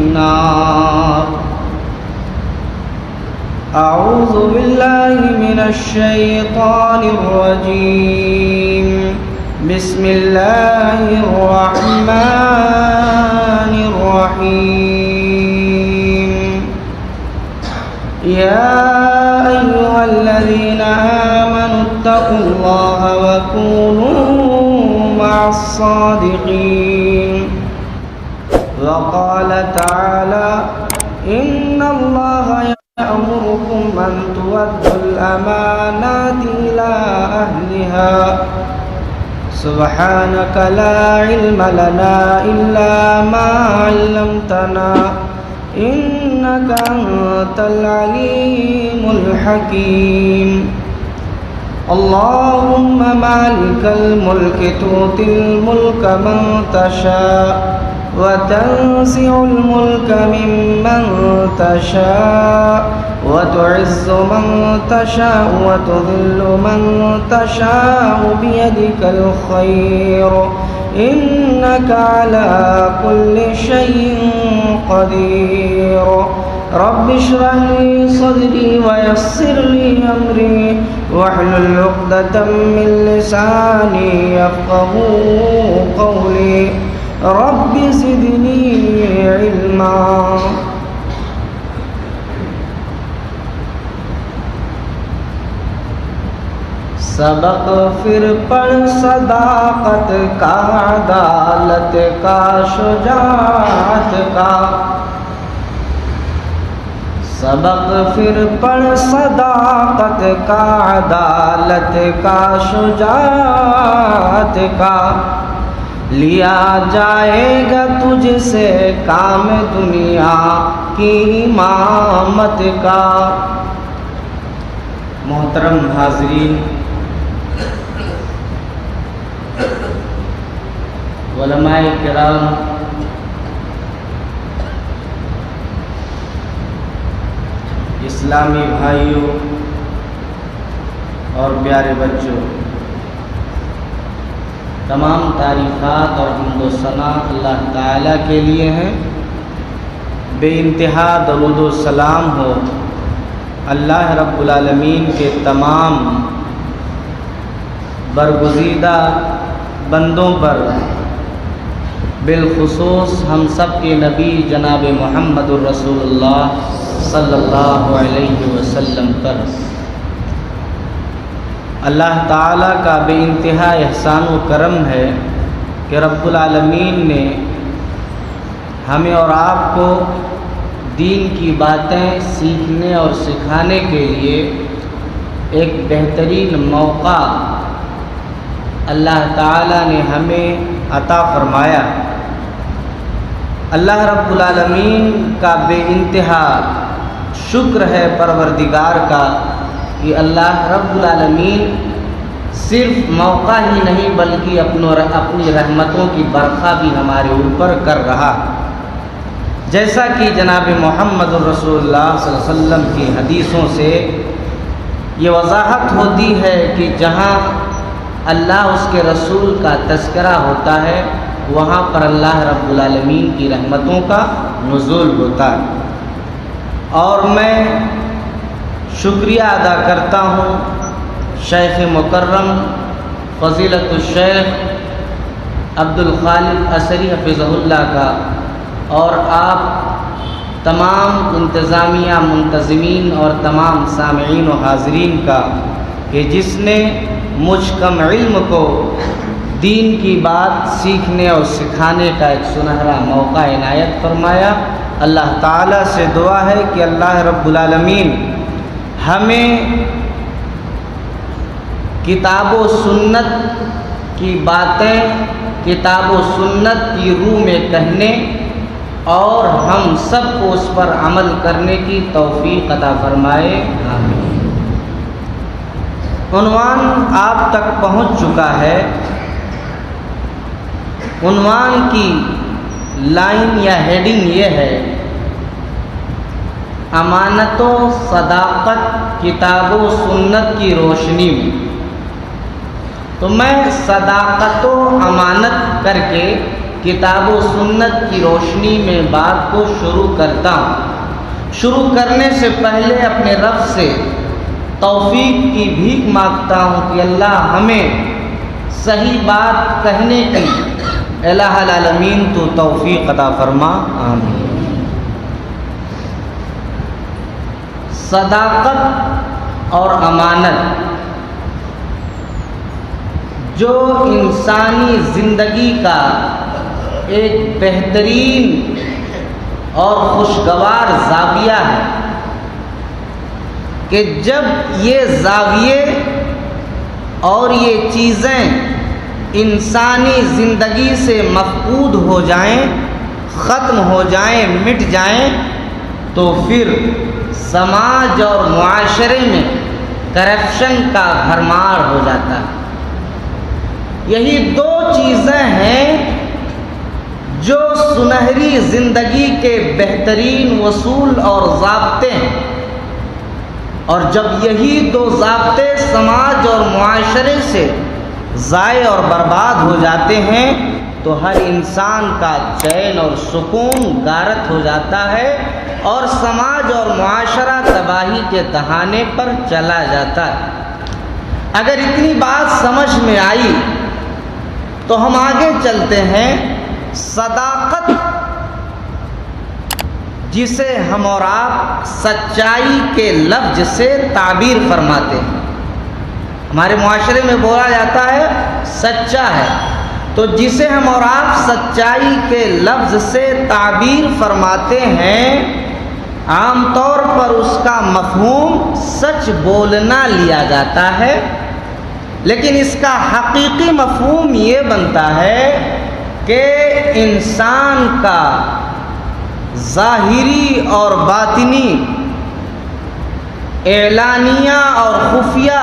النار. أعوذ بالله من الشيطان الرجيم. بسم الله الرحمن الرحيم. يا أيها الذين آمنوا اتقوا الله وكونوا مع الصادقين. وقال تعالى إن الله يأمركم أن تؤدوا الأمانات إلى أهلها. سبحانك لا علم لنا إلا ما علمتنا إنك أنت العليم الحكيم. اللهم مالك الملك تؤتي الملك من تشاء وتنزع الملك ممن تشاء وتعز من تشاء وتذل من تشاء بيدك الخير إنك على كل شيء قدير. رب اشرح لي صدري ويسر لي أمري واحلل عقدة من لساني يفقهوا قولي. رب زدني علما. سبق پھر پڑھ صداقت کا، عدالت کا، شجاعت کا. سبق پھر پڑھ صداقت کا، عدالت کا، شجاعت کا. لیا جائے گا تجھ سے کام دنیا کی امامت کا. محترم حاضرین، علماء کرام، اسلامی بھائیوں اور پیارے بچوں، تمام تعریفات اور حمد و ثنا اللہ تعالیٰ کے لیے ہیں. بے انتہا درود و سلام ہو اللہ رب العالمین کے تمام برگزیدہ بندوں پر، بالخصوص ہم سب کے نبی جناب محمد الرسول اللہ صلی اللہ علیہ وسلم پر. اللہ تعالیٰ کا بے انتہا احسان و کرم ہے کہ رب العالمین نے ہمیں اور آپ کو دین کی باتیں سیکھنے اور سکھانے کے لیے ایک بہترین موقع اللہ تعالیٰ نے ہمیں عطا فرمایا. اللہ رب العالمین کا بے انتہا شکر ہے پروردگار کا کہ اللہ رب العالمین صرف موقع ہی نہیں بلکہ اپنی رحمتوں کی برخا بھی ہمارے اوپر کر رہا. جیسا کہ جناب محمد الرسول اللہ صلی اللہ علیہ وسلم کی حدیثوں سے یہ وضاحت ہوتی ہے کہ جہاں اللہ اس کے رسول کا تذکرہ ہوتا ہے وہاں پر اللہ رب العالمین کی رحمتوں کا نزول ہوتا ہے. اور میں شکریہ ادا کرتا ہوں شیخ مکرم فضیلت الشیخ عبدالخالق اثری حفظہ اللہ کا اور آپ تمام انتظامیہ منتظمین اور تمام سامعین و حاضرین کا کہ جس نے مجھ کم علم کو دین کی بات سیکھنے اور سکھانے کا ایک سنہرا موقع عنایت فرمایا. اللہ تعالیٰ سے دعا ہے کہ اللہ رب العالمین ہمیں کتاب و سنت کی باتیں کتاب و سنت کی روح میں کہنے اور ہم سب کو اس پر عمل کرنے کی توفیق عطا فرمائے. آمین. عنوان آپ تک پہنچ چکا ہے. عنوان کی لائن یا ہیڈنگ یہ ہے: امانت و صداقت کتاب و سنت کی روشنی میں. تو میں صداقت و امانت کر کے کتاب و سنت کی روشنی میں بات کو شروع کرتا ہوں۔ شروع کرنے سے پہلے اپنے رب سے توفیق کی بھیک مانگتا ہوں کہ اللہ ہمیں صحیح بات کہنے کی الہ العالمین تو توفیق عطا فرما، آمین۔ صداقت اور امانت جو انسانی زندگی کا ایک بہترین اور خوشگوار زاویہ ہے کہ جب یہ زاویے اور یہ چیزیں انسانی زندگی سے مفقود ہو جائیں، ختم ہو جائیں، مٹ جائیں، تو پھر سماج اور معاشرے میں کرپشن کا بھرمار ہو جاتا ہے۔ یہی دو چیزیں ہیں جو سنہری زندگی کے بہترین اصول اور ضابطے ہیں، اور جب یہی دو ضابطے سماج اور معاشرے سے ضائع اور برباد ہو جاتے ہیں تو ہر انسان کا چین اور سکون غارت ہو جاتا ہے اور سماج اور معاشرہ تباہی کے دہانے پر چلا جاتا ہے۔ اگر اتنی بات سمجھ میں آئی تو ہم آگے چلتے ہیں۔ صداقت جسے ہم اور آپ سچائی کے لفظ سے تعبیر فرماتے ہیں، ہمارے معاشرے میں بولا جاتا ہے سچا ہے، تو جسے ہم اور آپ سچائی کے لفظ سے تعبیر فرماتے ہیں، عام طور پر اس کا مفہوم سچ بولنا لیا جاتا ہے، لیکن اس کا حقیقی مفہوم یہ بنتا ہے کہ انسان کا ظاہری اور باطنی، اعلانیہ اور خفیہ،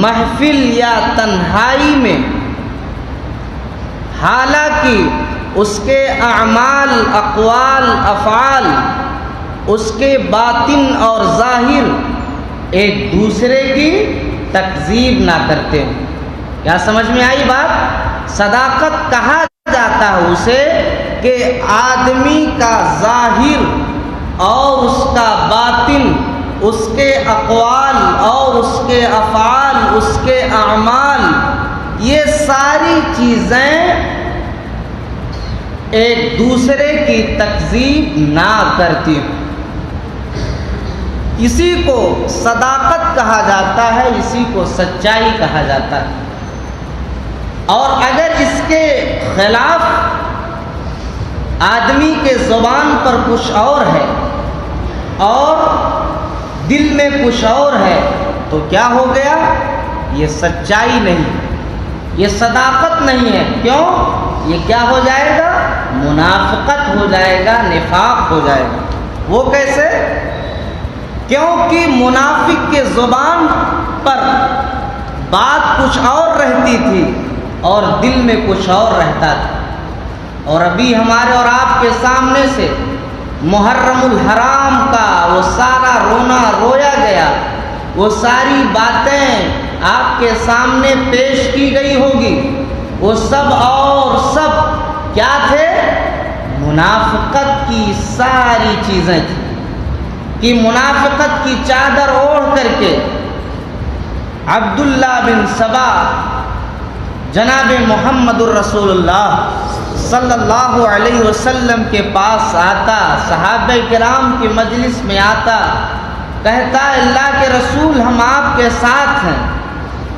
محفل یا تنہائی میں، حالانکہ اس کے اعمال، اقوال، افعال، اس کے باطن اور ظاہر ایک دوسرے کی تکذیب نہ کرتے ہیں۔ کیا سمجھ میں آئی بات؟ صداقت کہا جاتا ہے اسے کہ آدمی کا ظاہر اور اس کا باطن، اس کے اقوال اور اس کے افعال، اس کے اعمال، یہ ساری چیزیں ایک دوسرے کی تکذیب نہ کرتی ہوں۔ اسی کو صداقت کہا جاتا ہے، اسی کو سچائی کہا جاتا ہے۔ اور اگر اس کے خلاف آدمی کے زبان پر کچھ اور ہے اور دل میں کچھ اور ہے تو کیا ہو گیا؟ یہ سچائی نہیں، یہ صداقت نہیں ہے۔ کیوں؟ یہ کیا ہو جائے گا؟ منافقت ہو جائے گا، نفاق ہو جائے گا۔ وہ کیسے؟ کیونکہ منافق کے زبان پر بات کچھ اور رہتی تھی اور دل میں کچھ اور رہتا تھا۔ اور ابھی ہمارے اور آپ کے سامنے سے محرم الحرام کا وہ سارا رونا رویا گیا، وہ ساری باتیں آپ کے سامنے پیش کی گئی ہوگی، وہ سب اور سب کیا تھے؟ منافقت کی ساری چیزیں تھیں کہ منافقت کی چادر اوڑھ کر کے عبداللہ بن سبا جناب محمد الرسول اللہ صلی اللہ علیہ وسلم کے پاس آتا، صحابہ کرام کی مجلس میں آتا، کہتا اللہ کے رسول ہم آپ کے ساتھ ہیں۔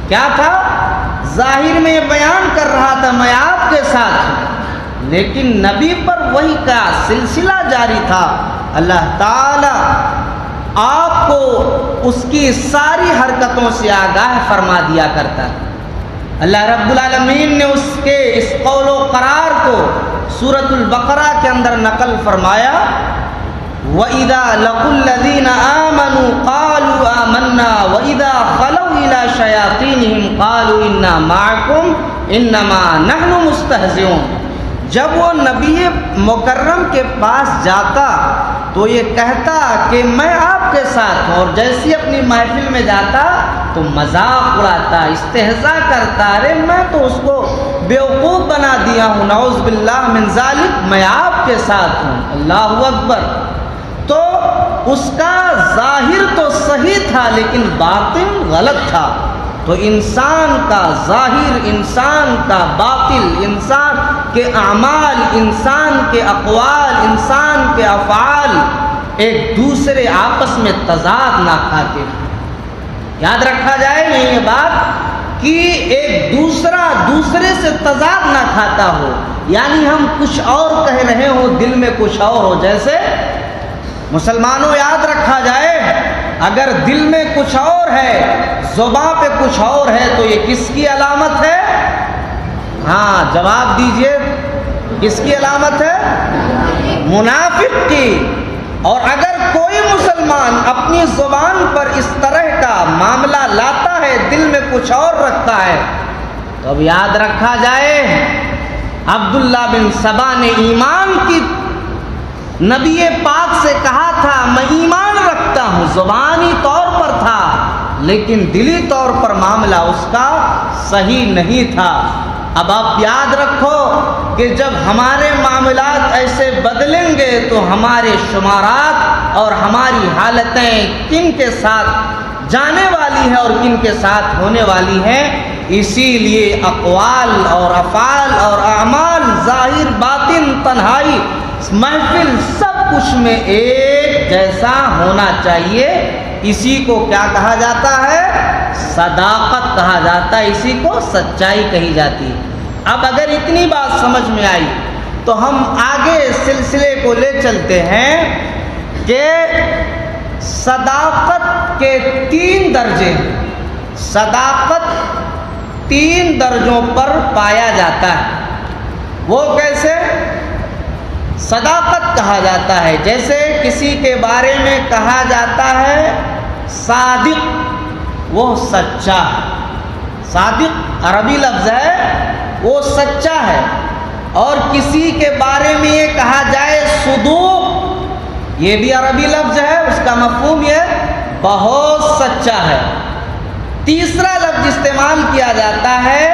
کیا تھا؟ ظاہر میں یہ بیان کر رہا تھا میں آپ کے ساتھ ہوں، لیکن نبی پر وحی کا سلسلہ جاری تھا۔ اللہ تعالی آپ کو اس کی ساری حرکتوں سے آگاہ فرما دیا کرتا ہے۔ اللہ رب العالمین نے اس کے اس قول و قرار کو سورۃ البقرہ کے اندر نقل فرمایا، وَإِذَا لَقُوا الَّذِينَ آمَنُوا قَالُوا آمَنَّا وَإِذَا خَلَوْا إِلَىٰ شَيَاطِينِهِمْ قَالُوا إِنَّا مَعَكُمْ إِنَّمَا نَحْنُ مُسْتَهْزِئُونَ۔ جب وہ نبی مکرم کے پاس جاتا تو یہ کہتا کہ میں آپ کے ساتھ ہوں، اور جیسی اپنی محفل میں جاتا تو مذاق اڑاتا، استہزاء کرتا، ارے میں تو اس کو بیوقوف بنا دیا ہوں، نعوذ باللہ من ذالک، میں آپ کے ساتھ ہوں، اللہ اکبر۔ تو اس کا ظاہر تو صحیح تھا لیکن باطن غلط تھا۔ تو انسان کا ظاہر، انسان کا باطل، انسان کے اعمال، انسان کے اقوال، انسان کے افعال ایک دوسرے آپس میں تضاد نہ کھاتے۔ یاد رکھا جائے یہ بات کہ ایک دوسرے سے تضاد نہ کھاتا ہو، یعنی ہم کچھ اور کہہ رہے ہو، دل میں کچھ اور ہو۔ جیسے مسلمانوں یاد رکھا جائے، اگر دل میں کچھ اور ہے، زبان پہ کچھ اور ہے، تو یہ کس کی علامت ہے؟ ہاں جواب دیجئے، کس کی علامت ہے؟ منافق کی۔ اور اگر کوئی مسلمان اپنی زبان پر اس طرح کا معاملہ لاتا ہے، دل میں کچھ اور رکھتا ہے، تو اب یاد رکھا جائے عبداللہ بن سبا نے ایمان کی نبی پاک سے کہا تھا میں ایمان رکھتا ہوں، زبانی طور پر تھا لیکن دلی طور پر معاملہ اس کا صحیح نہیں تھا۔ اب آپ یاد رکھو کہ جب ہمارے معاملات ایسے بدلیں گے تو ہمارے شمارات اور ہماری حالتیں کن کے ساتھ جانے والی ہیں اور کن کے ساتھ ہونے والی ہیں۔ اسی لیے اقوال اور افعال اور اعمال، ظاہر باطن، تنہائی محفل، سب کچھ میں ایک جیسا ہونا چاہیے۔ اسی کو کیا کہا جاتا ہے؟ صداقت کہا جاتا ہے، اسی کو سچائی کہی جاتی ہے۔ اب اگر اتنی بات سمجھ میں آئی تو ہم آگے سلسلے کو لے چلتے ہیں کہ صداقت کے 3 درجے ہیں۔ صداقت 3 درجوں پر پایا جاتا ہے۔ وہ کیسے؟ صداقت کہا جاتا ہے جیسے کسی کے بارے میں کہا جاتا ہے صادق، وہ سچا ہے۔ صادق عربی لفظ ہے، وہ سچا ہے۔ اور کسی کے بارے میں یہ کہا جائے صدوق، یہ بھی عربی لفظ ہے، اس کا مفہوم یہ بہت سچا ہے۔ تیسرا لفظ استعمال کیا جاتا ہے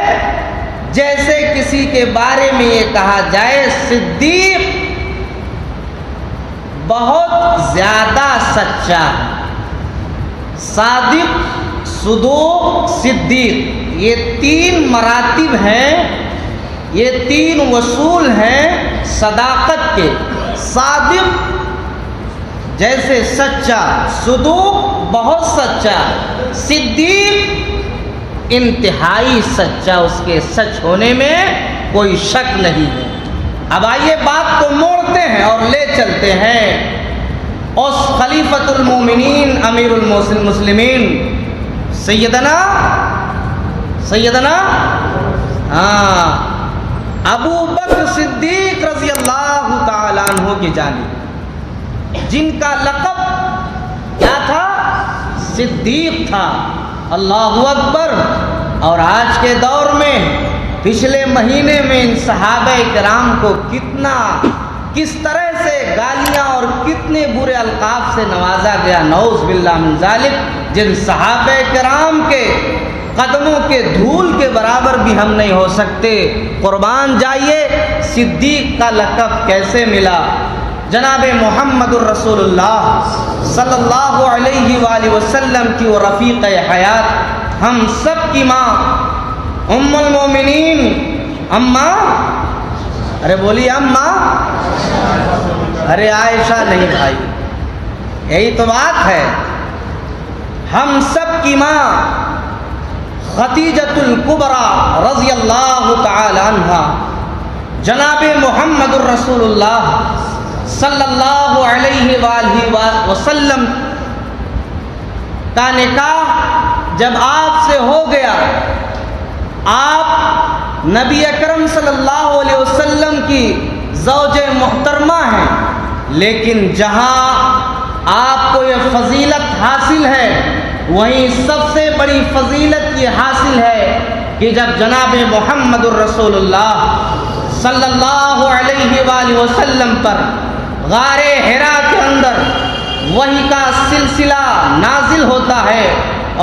جیسے کسی کے بارے میں یہ کہا جائے صدیق، بہت زیادہ سچا ہے۔ صادق، صدوق، صدیق، یہ 3 مراتب ہیں، یہ 3 اصول ہیں صداقت کے۔ صادق جیسے سچا، صدوق بہت سچا، صدیق انتہائی سچا، اس کے سچ ہونے میں کوئی شک نہیں ہے۔ اب آئیے بات کو موڑتے ہیں اور لے چلتے ہیں اس خلیفۃ المومنین امیر المسلمین سیدنا ابو بکر صدیق رضی اللہ تعالیٰ عنہ کی جانب، جن کا لقب کیا تھا؟ صدیق تھا۔ اللہ اکبر۔ اور آج کے دور میں، پچھلے مہینے میں ان صحابہ کرام کو کس طرح سے گالیاں اور کتنے برے القاب سے نوازا گیا، نعوذ باللہ من ذالک، جن صحابہ کرام کے قدموں کے دھول کے برابر بھی ہم نہیں ہو سکتے۔ قربان جائیے صدیق کا لقب کیسے ملا؟ جناب محمد الرسول اللہ صلی اللہ علیہ وآلہ وسلم کی وہ رفیق حیات، ہم سب کی ماں ام المومنین، اماں، ارے بولی اماں، ارے عائشہ نہیں بھائی، یہی تو بات ہے، ہم سب کی ماں خدیجۃ الکبریٰ رضی اللہ تعالی عنہا، جناب محمد الرسول اللہ صلی اللہ علیہ وآلہ وسلم کا نکاح جب آپ سے ہو گیا، آپ نبی اکرم صلی اللہ علیہ وسلم کی زوج محترمہ ہیں، لیکن جہاں آپ کو یہ فضیلت حاصل ہے وہیں سب سے بڑی فضیلت یہ حاصل ہے کہ جب جناب محمد الرسول اللہ صلی اللہ علیہ وآلہ وسلم پر غار حرا کے اندر وحی کا سلسلہ نازل ہوتا ہے،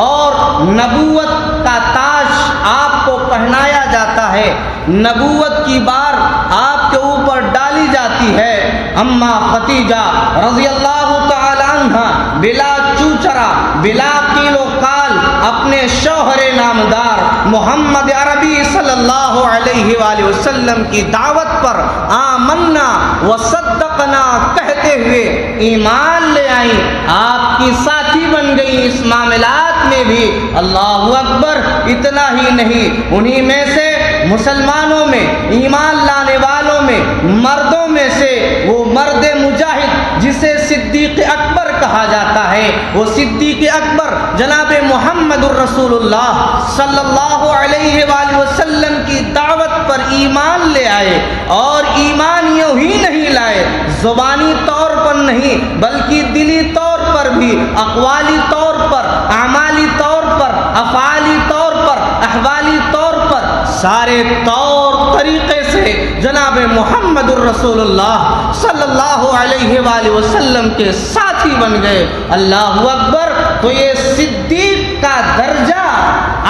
اور نبوت کا تاج آپ کو پہنایا جاتا ہے، نبوت کی بار آپ کے اوپر ڈالی جاتی ہے۔ اما خدیجہ رضی اللہ تعالی عنہ بلا چوچرا بلا قیل و قال اپنے شوہر نامدار محمد عربی صلی اللہ علیہ وآلہ وسلم کی دعوت پر آمنا وصدقنا کہتے ہوئے ایمان لے آئیں، آپ کی ساتھی بن گئی اس معاملات میں بھی۔ اللہ اکبر! اتنا ہی نہیں، انہی میں سے مسلمانوں میں ایمان لانے والوں میں مردوں میں سے وہ مرد مجاہد جسے صدیق اکبر کہا جاتا ہے، وہ صدیق اکبر جناب محمد الرسول اللہ صلی اللہ علیہ وآلہ وسلم کی دعوت پر ایمان لے آئے، اور ایمان یوں ہی نہیں لائے زبانی طور پر نہیں بلکہ دلی طور پر بھی، اقوالی طور پر، اعمالی طور پر، افعالی طور پر، احوالی طور پر، سارے طور طریقے سے جناب محمد الرسول اللہ صلی اللہ علیہ وآلہ وسلم کے ساتھی بن گئے۔ اللہ اکبر! تو یہ صدیق کا درجہ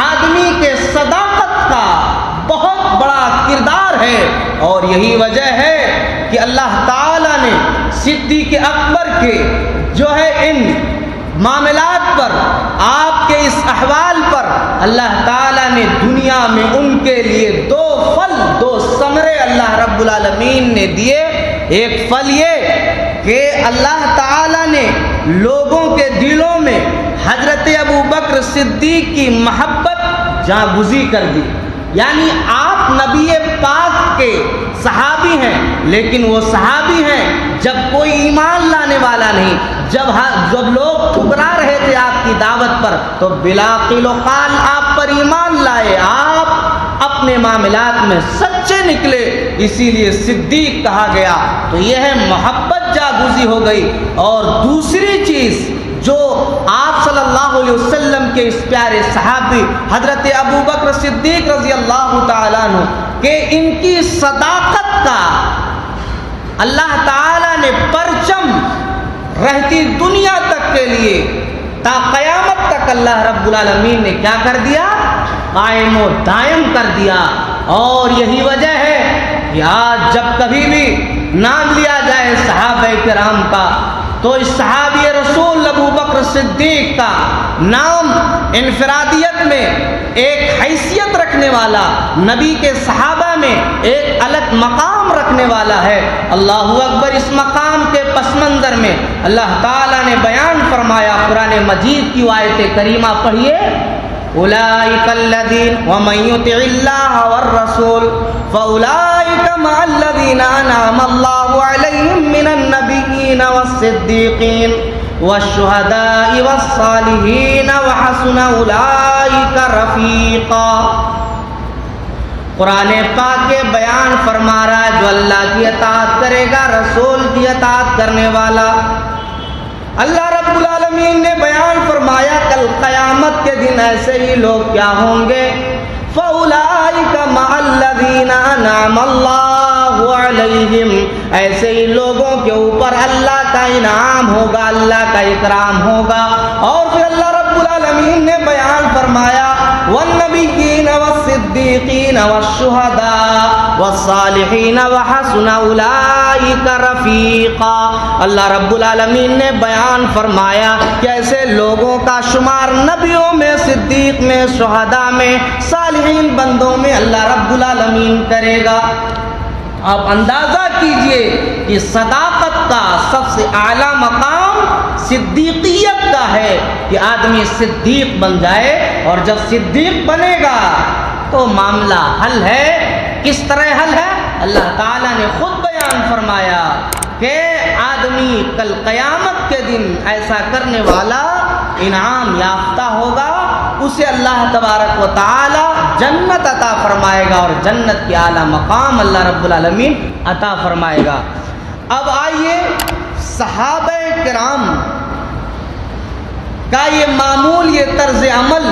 آدمی کے صداقت کا بہت بڑا کردار ہے، اور یہی وجہ ہے کہ اللہ تعالیٰ نے صدیق اکبر کے جو ہے ان معاملات پر، آپ کے اس احوال پر اللہ تعالیٰ نے دنیا میں ان کے لیے دو پھل، دو ثمرے اللہ رب العالمین نے دیے۔ ایک پھل یہ کہ اللہ تعالیٰ نے لوگوں کے دلوں میں حضرت ابو بکر صدیق کی محبت جاگزی کر دی، یعنی آپ نبی پاک کے صحابی ہیں، لیکن وہ صحابی ہیں جب کوئی ایمان لانے والا نہیں، جب لوگ ٹھکرا رہے تھے آپ کی دعوت پر تو بلا قیل و قال آپ پر ایمان لائے، آپ اپنے معاملات میں سچے نکلے، اسی لیے صدیق کہا گیا۔ تو یہ ہے محبت جاگزی ہو گئی۔ اور دوسری چیز جو آپ صلی اللہ علیہ وسلم کے اس پیارے صحابی حضرت ابو بکر صدیق رضی اللہ تعالیٰ عنہ کہ ان کی صداقت کا اللہ تعالیٰ نے پرچم رہتی دنیا تک کے لیے تا قیامت تک اللہ رب العالمین نے کیا کر دیا؟ قائم و دائم کر دیا۔ اور یہی وجہ ہے کہ آج جب کبھی بھی نام لیا جائے صحابہ کرام کا تو اس صحابی رسول ابو بکر صدیق کا نام انفرادیت میں ایک حیثیت رکھنے والا، نبی کے صحابہ میں ایک الگ مقام رکھنے والا ہے۔ اللہ اکبر! اس مقام کے پس منظر میں اللہ تعالیٰ نے بیان فرمایا، قرآن مجید کی آیت کریمہ پڑھیے، اولئک الذین ومن یطع اللہ والرسول فاولئک مع الذین انعم اللہ علیہم من النبیین والصدیقین والشہداء والصالحین وحسن اولئک رفیقا۔ قرآن پاک کے بیان فرما رہا ہے جو اللہ کی اطاعت کرے گا، رسول کی اطاعت کرنے والا۔ اللہ رب العالمین نے بیان فرمایا کل قیامت کے دن ایسے ہی لوگ کیا ہوں گے، فَأُولَئِكَ مَعَ الَّذِينَ أَنْعَمَ اللَّهُ عَلَيْهِمْ، ایسے ہی لوگوں کے اوپر اللہ کا انعام ہوگا، اللہ کا اکرام ہوگا۔ اور پھر اللہ رب العالمین نے بیان فرمایا وَالنَّبِيِّينَ وَالصِّدِّيقِينَ وَالشُّهَدَاءِ وَالصَّالِحِينَ وَحَسُنَ أُولَئِكَ رَفِيقًا۔ اللہ رب العالمین نے بیان فرمایا کہ ایسے لوگوں کا شمار نبیوں میں، صدیق میں، شہداء میں، صالحین بندوں میں اللہ رب العالمین کرے گا۔ آپ اندازہ کیجئے کہ صداقت کا سب سے اعلیٰ مقام صدیقیت کا ہے کہ آدمی صدیق بن جائے، اور جب صدیق بنے گا تو معاملہ حل ہے۔ کس طرح حل ہے؟ اللہ تعالیٰ نے خود بیان فرمایا کہ آدمی کل قیامت کے دن ایسا کرنے والا انعام یافتہ ہوگا، اسے اللہ تبارک و تعالی جنت عطا فرمائے گا، اور جنت کی اعلیٰ مقام اللہ رب العالمین عطا فرمائے گا۔ اب آئیے صحابہ کرام کا یہ معمول، یہ طرز عمل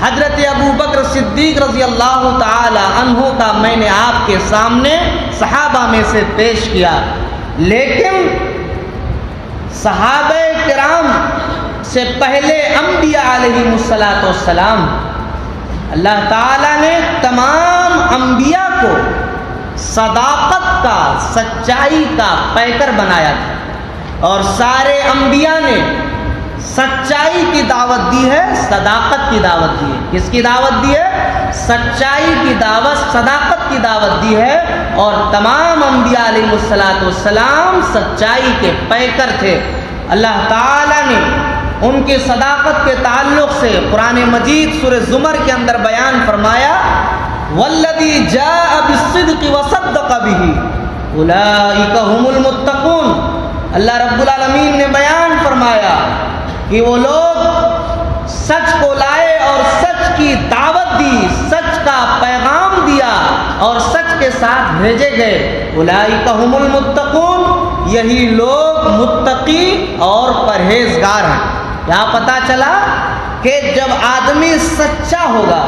حضرت ابو بکر صدیق رضی اللہ تعالی عنہ کا میں نے آپ کے سامنے صحابہ میں سے پیش کیا، لیکن صحابہ کرام سے پہلے انبیاء علیہم السلام اللہ تعالیٰ نے تمام انبیاء کو صداقت کا، سچائی کا پیکر بنایا تھا، اور سارے انبیاء نے سچائی کی دعوت دی ہے، صداقت کی دعوت دی ہے۔ کس کی دعوت دی ہے؟ سچائی کی دعوت، صداقت کی دعوت دی ہے، اور تمام انبیاء علیہ السلام سچائی کے پیکر تھے۔ اللہ تعالیٰ نے ان کی صداقت کے تعلق سے قرآن مجید سورہ زمر کے اندر بیان فرمایا، والذی جاء بالصدق وصدق به اولئک هم المتقون۔ اللہ رب العالمین نے بیان فرمایا کہ وہ لوگ سچ کو لائے اور سچ کی دعوت دی، سچ کا پیغام دیا اور سچ کے ساتھ بھیجے گئے۔ اولئک هم المتقون، یہی لوگ متقی اور پرہیزگار ہیں۔ یہاں پتہ چلا کہ جب آدمی سچا ہوگا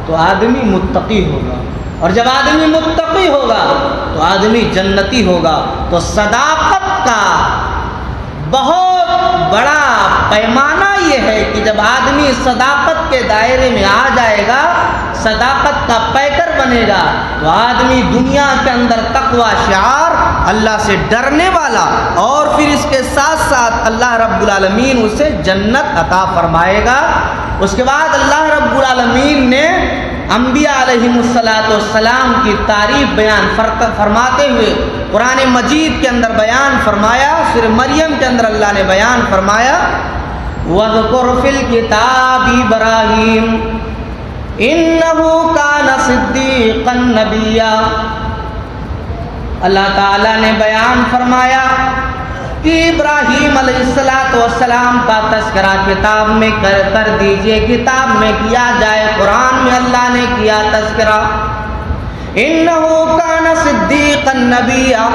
تو آدمی متقی ہوگا، اور جب آدمی متقی ہوگا تو آدمی جنتی ہوگا۔ تو صداقت کا بہت بڑا پیمانہ یہ ہے کہ جب آدمی صداقت کے دائرے میں آ جائے گا، صداقت کا پیکر بنے گا، تو آدمی دنیا کے اندر تقوی شعار، اللہ سے ڈرنے والا، اور پھر اس کے ساتھ ساتھ اللہ رب العالمین اسے جنت عطا فرمائے گا۔ اس کے بعد اللہ رب العالمین نے انبیاء علیہم السلام کی تعریف بیان فرماتے ہوئے قرآن مجید کے اندر بیان فرمایا، سورہ مریم کے اندر اللہ نے بیان فرمایا، وَاذْكُرْ فِي الْكِتَابِ إِبْرَاهِيمَ إِنَّهُ كَانَ صِدِّيقًا نَبِيًّا۔ اللہ تعالیٰ نے بیان فرمایا کہ ابراہیم علیہ السلام کا تذکرہ کتاب میں کر دیجئے، کتاب میں کیا جائے، قرآن میں اللہ نے کیا تذکرہ۔ انہو کان صدیقا نبیّا،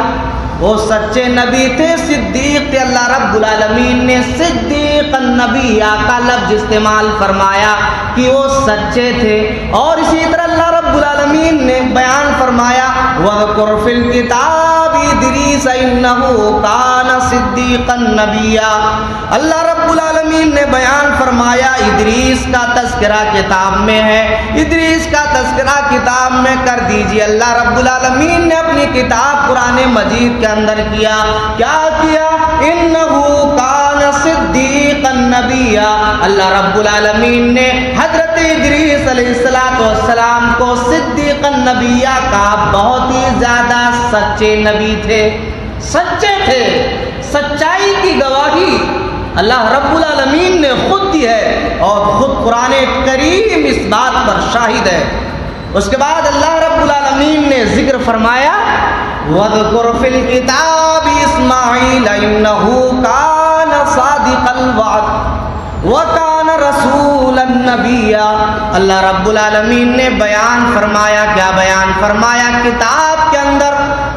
وہ سچے نبی تھے، صدیق تھے۔ اللہ رب العالمین نے صدیق النبیّا کا لفظ استعمال فرمایا کہ وہ سچے تھے، اور اسی طرح اللہ رب العالمین نے بیان فرمایا وَذْكُرْ فِي الْكِتَابِ إِدْرِيسَ إِنَّهُ كَانَ صِدِّيقًا نَبِيًّا۔ اللہ رب العالمین نے بیان فرمایا ادریس کا تذکرہ کتاب میں ہے، ادریس کا تذکرہ کتاب میں کر دیجیے۔ اللہ رب العالمین نے اپنی کتاب قرآن مجید کے اندر کیا، کیا کیا؟ انہو کان صدیقا نبیّا۔ اللہ رب العالمین نے حضرت ادریس علیہ السلام کو صدیقا نبیّا کہا، بہت ہی زیادہ سچے نبی تھے، سچے تھے۔ سچائی کی گواہی اللہ رب العالمین نے خود دی ہے، اور خود قرآن کریم اس بات پر شاہد ہے۔ اس کے بعد اللہ رب العالمین نے ذکر فرمایا وَاذْكُرْ فِي الْكِتَابِ إِسْمَاعِيلَ إِنَّهُ كَانَ صَادِقَ الْوَعْدِ وَكَانَ رَسُولًا نَبِيًّا۔ اللہ رب العالمین نے بیان فرمایا، کیا بیان فرمایا؟ کتاب کے اندر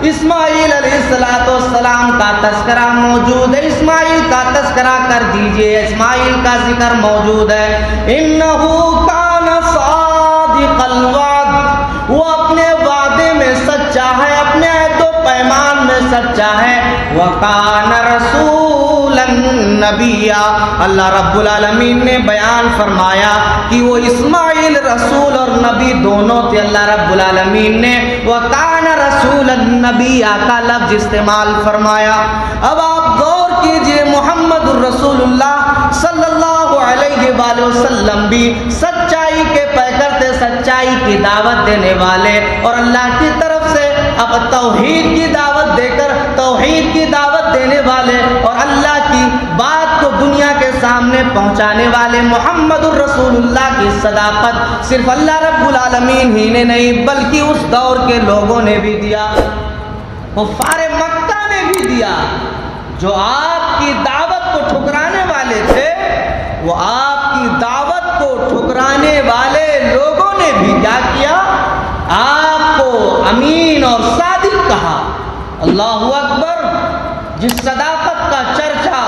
اسماعیل علیہ السلام کا تذکرہ موجود ہے، اسماعیل کا تذکرہ کر دیجئے، اسماعیل کا ذکر موجود ہے۔ انہو کان صادق الوعد، وہ اپنے وعدے میں سچا ہے، اپنے عہد و پیمان میں سچا ہے۔ وکان رسولا نبیّا، اللہ رب العالمین نے بیان فرمایا کہ وہ اسماعیل رسول اور نبی دونوں تھے۔ اللہ رب العالمین نے وکان رسول النبیّا کا لفظ استعمال فرمایا۔ اب آپ غور کیجئے، محمد الرسول اللہ صلی اللہ علیہ وآلہ وسلم بھی سچائی کے پیکر تھے، سچائی کی دعوت دینے والے، اور اللہ کی طرف سے اب توحید کی دعوت دے کر توحید کی دعوت دینے والے اور اللہ کی بات کو دنیا کے سامنے پہنچانے والے محمد الرسول اللہ کی صداقت صرف اللہ رب العالمین ہی نے نہیں بلکہ اس دور کے لوگوں نے بھی دیا، کفار مکہ نے بھی دیا۔ جو آپ کی دعوت کو ٹھکرانے والے تھے، وہ آپ کی دعوت کو ٹھکرانے والے لوگوں نے بھی کیا کیا؟ آپ کو امین اور صادق کہا۔ اللہ اکبر! جس صداقت کا چرچا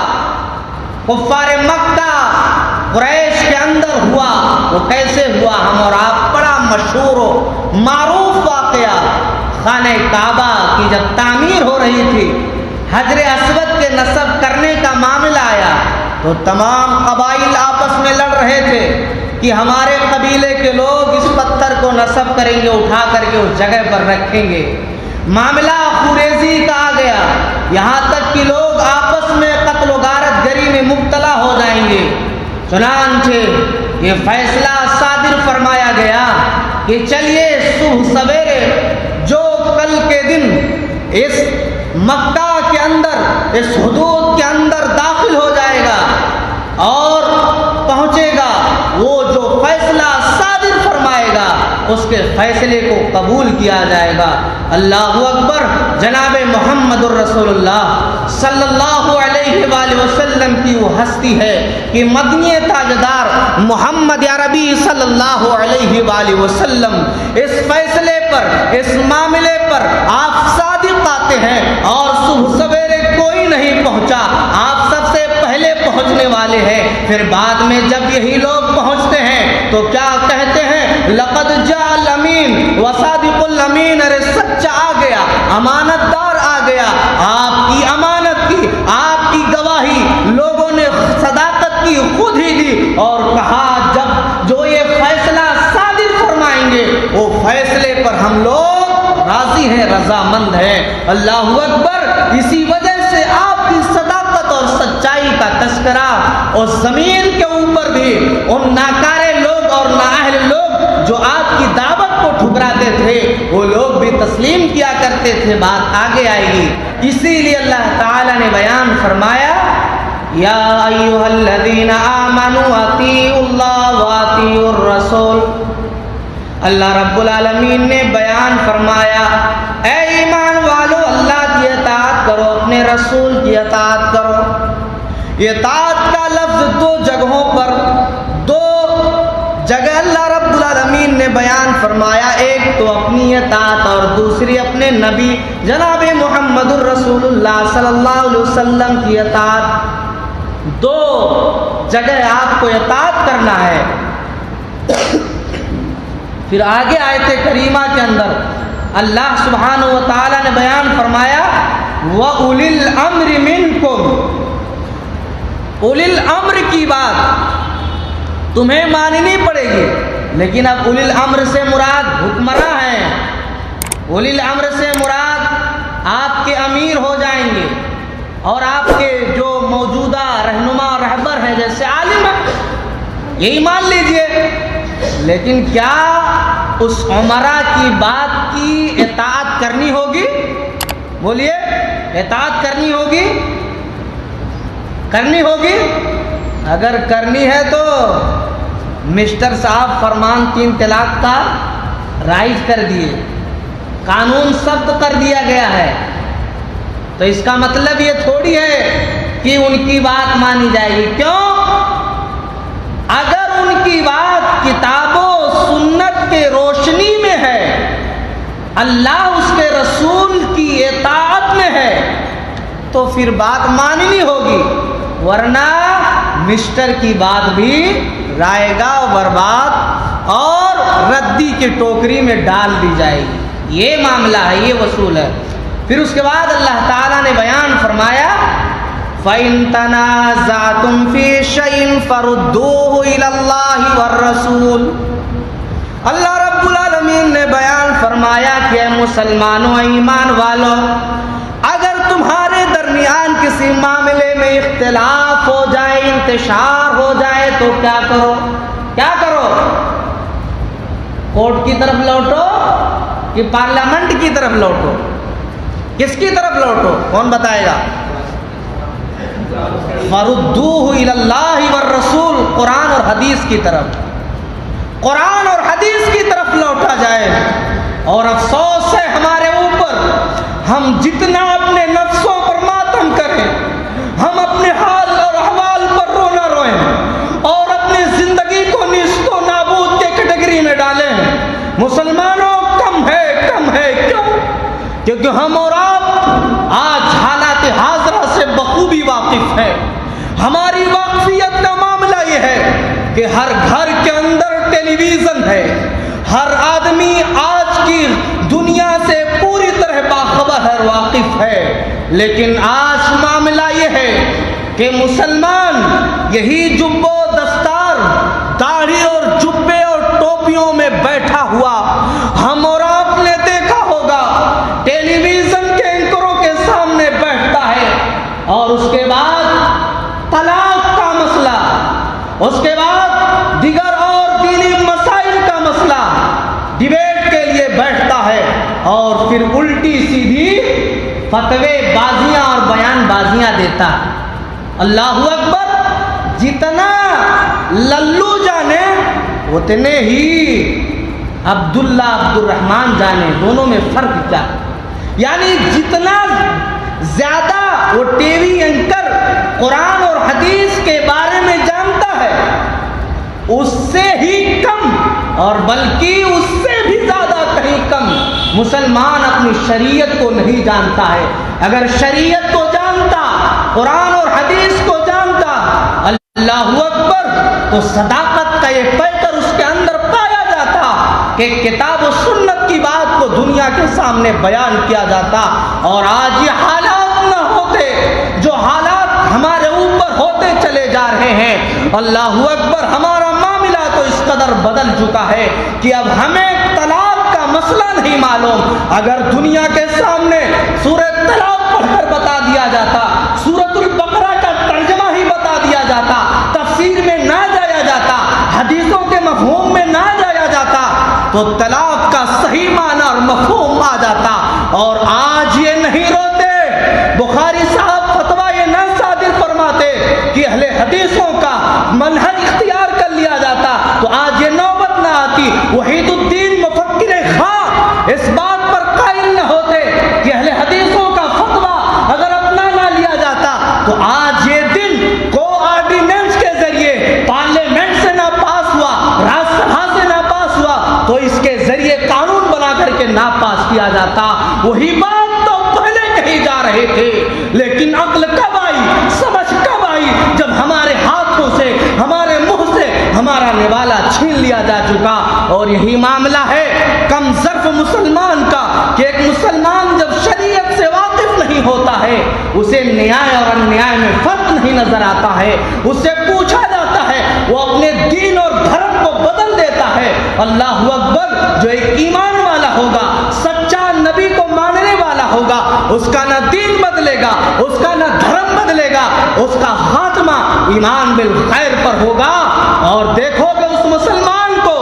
کفار مکہ قریش کے اندر ہوا، وہ کیسے ہوا؟ ہم اور آپ بڑا مشہور و معروف واقعہ، خانہ کعبہ کی جب تعمیر ہو رہی تھی، حجر اسود کے نصب کرنے کا معاملہ آیا، تو تمام قبائل آپس میں لڑ رہے تھے کہ ہمارے قبیلے کے لوگ اس پتھر کو نصب کریں گے، اٹھا کر کے اس جگہ پر رکھیں گے۔ معاملہ خوریزی کا آ گیا، یہاں تک کہ لوگ آپس میں قتل و غارت گری میں مبتلا ہو جائیں گے۔ چنانچہ یہ فیصلہ صادر فرمایا گیا کہ چلیے صبح سویرے جو کل کے دن اس مکہ کے اندر، اس حدود کے اندر داخل ہو جائے گا اور پہنچے گا، وہ جو فیصلہ صادر فرمائے گا اس کے فیصلے کو قبول کیا جائے گا۔ اللہ اکبر۔ جناب محمد الرسول اللہ صلی اللہ علیہ وآلہ وسلم کی وہ ہستی ہے کہ مدنی تاجدار محمد عربی صلی اللہ علیہ وآلہ وسلم اس فیصلے پر، اس معاملے پر آپ صادق آتے ہیں اور صبح سویرے کوئی نہیں پہنچا، آپ سب سے پہلے پہنچنے والے ہیں۔ پھر بعد میں جب یہی لوگ پہنچتے ہیں تو کیا کہتے ہیں؟ لقد جاء الامین وصادق الامین، ارے سچا آ گیا، امانت دار آ گیا، آپ کی امانت کی، آپ کی گواہی لوگوں نے صداقت کی خود ہی دی، اور کہا جب جو یہ فیصلہ صادر فرمائیں گے وہ فیصلے پر ہم لوگ راضی ہیں، رضامند ہیں۔ اللہ اکبر۔ اسی وجہ سے آپ کی صداقت اور سچائی کا تذکرہ اور زمین کے اوپر بھی ان ناکارے لوگ اور نااہل لوگ جو آپ کی دعوت کو ٹھکراتے تھے وہ لوگ بھی تسلیم کیا کرتے تھے، بات آگے آئے گی۔ اسی لیے اللہ تعالی نے بیان فرمایا یا ایھا الذین آمنوا اطیعوا اللہ واطیعوا الرسول۔ اللہ رب العالمین نے بیان فرمایا اے ایمان والو، اللہ کی اطاعت کرو، اپنے رسول کی اطاعت کرو۔ اطاعت کا لفظ دو جگہوں پر، دو جگہ اللہ رب العالمین نے بیان فرمایا، ایک تو اپنی اطاعت اور دوسری اپنے نبی جناب محمد الرسول اللہ صلی اللہ علیہ وسلم کی اطاعت۔ دو جگہ آپ کو اطاعت کرنا ہے۔ پھر آگے آیت کریمہ کے اندر اللہ سبحانہ و تعالی نے بیان فرمایا وَأُولِي الْأَمْرِ مِنْكُمْ، اولی الامر کی بات تمہیں ماننی پڑے گی، لیکن اب اولی الامر سے مراد حکمراں ہیں، اولی الامر سے مراد آپ کے امیر ہو جائیں گے اور آپ کے جو موجودہ رہنما رہبر ہیں جیسے عالم ہیں، یہی مان لیجئے۔ لیکن کیا اس عمرہ کی بات کی اطاعت کرنی ہوگی؟ بولیے، اطاعت کرنی ہوگی؟ کرنی ہوگی؟ اگر کرنی ہے تو مسٹر صاحب فرمان 3 طلاق کا رائج کر دیے، قانون سخت کر دیا گیا ہے، تو اس کا مطلب یہ تھوڑی ہے کہ ان کی بات مانی جائے گی۔ کیوں؟ اگر ان کی بات کتاب و سنت کے روشنی میں ہے، اللہ اس کے رسول کی اطاعت میں ہے، تو پھر بات ماننی ہوگی، ورنہ مسٹر کی بات بھی رائے گا برباد اور ردی کی ٹوکری میں ڈال دی جائے گی۔ یہ معاملہ ہے، یہ اصول ہے۔ پھر اس کے بعد اللہ تعالیٰ نے بیان فرمایا فَإِن تَنَازَعْتُمْ فِي شَيْءٍ فَرُدُّوهُ إِلَى اللَّهِ وَالرَّسُولِ۔ اللہ رب العالمین نے بیان فرمایا کہ اے مسلمانوں، ایمان والوں، اگر تمہارے درمیان کسی معاملے میں اختلاف ہو جائے، انتشار ہو جائے، تو کیا کرو؟ کیا کرو؟ کورٹ کی طرف لوٹو کہ پارلیمنٹ کی طرف لوٹو؟ کس کی طرف لوٹو؟ کون بتائے گا؟ فردوہ الی اللہ والرسول، قرآن اور حدیث کی طرف، قرآن اور حدیث کی طرف لوٹا جائے۔ اور افسوس ہے ہمارے اوپر، ہم جتنا اپنے نفسوں پر ماتم کریں، ہم اپنے حال اور احوال پر رونا روئیں اور اپنی زندگی کو نیست و نابود کے کیٹیگری میں ڈالیں، مسلمانوں کم ہے، کم ہے۔ کیوں؟ کیونکہ ہم اور آپ آج حالات حاضرہ سے بخوبی واقف ہیں۔ ہماری واقفیت کا معاملہ یہ ہے کہ ہر گھر کے اندر ٹیلی ویژن ہے، ہر آدمی آج کی دنیا سے پوری طرح باخبر ہے، واقف ہے، لیکن آج معاملہ یہ ہے کہ مسلمان یہی جب و دستار، داڑھی اور جبے اور ٹوپیوں میں بیٹھا ہوا ہم اور آپ نے دیکھا ہوگا، ٹیلی ویژن کے اینکروں کے سامنے بیٹھتا ہے، اور اس کے بعد طلاق کا مسئلہ، اس کے بعد دیگر اور دینی مسائل کا مسئلہ ڈیبیٹ کے لیے بیٹھتا ہے، اور پھر الٹی سیدھی فتوے بازیاں اور بیان بازیاں دیتا ہے۔ اللہ اکبر! جتنا للو جانے اتنے ہی عبداللہ عبد الرحمن جانے، دونوں میں فرق کیا ہے؟ یعنی جتنا زیادہ وہ ٹی وی اینکر قرآن اور حدیث کے بارے میں جانتا ہے، اس سے ہی کم، اور بلکہ اس سے بھی زیادہ کہیں کم مسلمان اپنی شریعت کو نہیں جانتا ہے۔ اگر شریعت کو جانتا، قرآن اور حدیث کو جانتا، اللہ اکبر، تو صداقت کا یہ پیکر اس کے اندر پایا جاتا کہ کتاب و سنت کی بات کو دنیا کے سامنے بیان کیا جاتا، اور آج یہ حالات نہ ہوتے جو حالات ہمارے اوپر ہوتے چلے جا رہے ہیں۔ اللہ اکبر! ہمارا معاملہ تو اس قدر بدل چکا ہے کہ اب ہمیں طلاق کا مسئلہ نہیں معلوم۔ اگر دنیا کے سامنے سورہ طلاق پڑھ کر بتا دیا جاتا، سورۃ البقرہ کا ترجمہ ہی بتا دیا جاتا، تفسیر میں نہ جایا جاتا، حدیثوں کے مفہوم میں نہ جایا جاتا، تو طلاق کا صحیح معنی اور مفہوم آ جاتا۔ اور آج یہ نہیں روتے، بخاری صاحب فتویٰ یہ نہ صادر فرماتے کہ اہل حدیثوں کا منہج اختیار کر لیا جاتا، تو آج یہ نوبت نہ آتی۔ وحید الدین مفکر خاں اس بات پر قائل نہ ہوتے کہ اہل حدیثوں کا فتویٰ اگر اپنا نہ لیا جاتا تو آج یہ دن کو آرڈیننس کے ذریعے پارلیمنٹ سے نہ پاس ہوا، راج سبھا سے نہ پاس ہوا، تو اس کے ذریعے قانون بنا کر کے نہ پاس کیا جاتا۔ وہی بات تو پہلے کہی جا رہے تھے، لیکن عقل کب آئی، سمجھ کب آئی، جب ہمارے ہاتھوں سے، ہمارے منہ سے ہمارا نوالا چھین لیا جا چکا۔ اور یہی معاملہ ہے کم ظرف مسلمان کا کہ ایک مسلمان جب شریعت سے واقف نہیں ہوتا ہے، اسے نیائے اور انیائے میں فرق نہیں نظر آتا ہے، اس سے پوچھا جاتا ہے، وہ اپنے دین اور دھرم کو بدل دیتا ہے۔ اللہ اکبر! جو ایک ایمان والا ہوگا، سچا نبی کو ماننے والا ہوگا، اس کا نہ دین بدلے گا، اس کا نہ دھرم بدلے گا، اس کا خاتمہ ایمان بالخیر پر ہوگا۔ اور دیکھو کہ اس مسلمان کو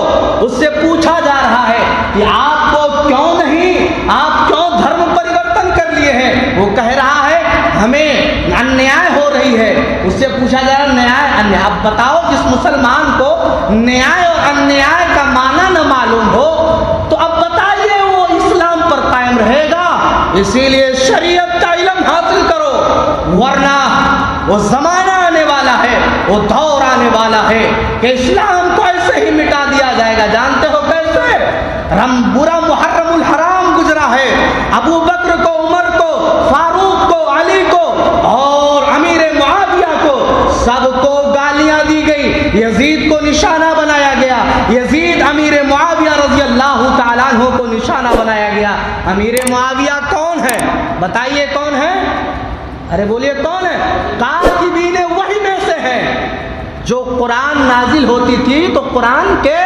اس سے پوچھا جا رہا ہے کہ آپ کو کیوں نہیں، آپ کیوں دھرم پریورتن کر لیے ہیں؟ وہ کہہ رہا ہے ہمیں انیائے ہو رہی ہے۔ اس سے پوچھا جا رہا ہے نیائے انیائے، اب بتاؤ جس مسلمان کو نیائے اور انیائے کا معنی نہ معلوم ہو تو اب بتائیے وہ اسلام پر قائم رہے گا؟ اسی لیے شریعت کا علم حاصل کرو، ورنہ وہ زمانہ آنے والا ہے، وہ دور آنے والا ہے کہ اسلام کو ایسے ہی مٹا دیا جائے گا۔ جانتے ہو کیسے؟ برا محرم الحرام گزرا ہے، ابو بکر کو، عمر کو، فاروق کو، علی کو اور امیر معاویہ کو سب کو گالیاں دی گئی، یزید کو نشانہ بنایا گیا، یزید امیر معاویہ رضی اللہ تعالیٰ عنہ کو نشانہ بنایا گیا۔ امیر معاویہ کون ہے؟ بتائیے کون ہے؟ ارے بولیے کون ہے؟ کاتبین وحی میں سے ہے۔ جو قرآن نازل ہوتی تھی تو قرآن کے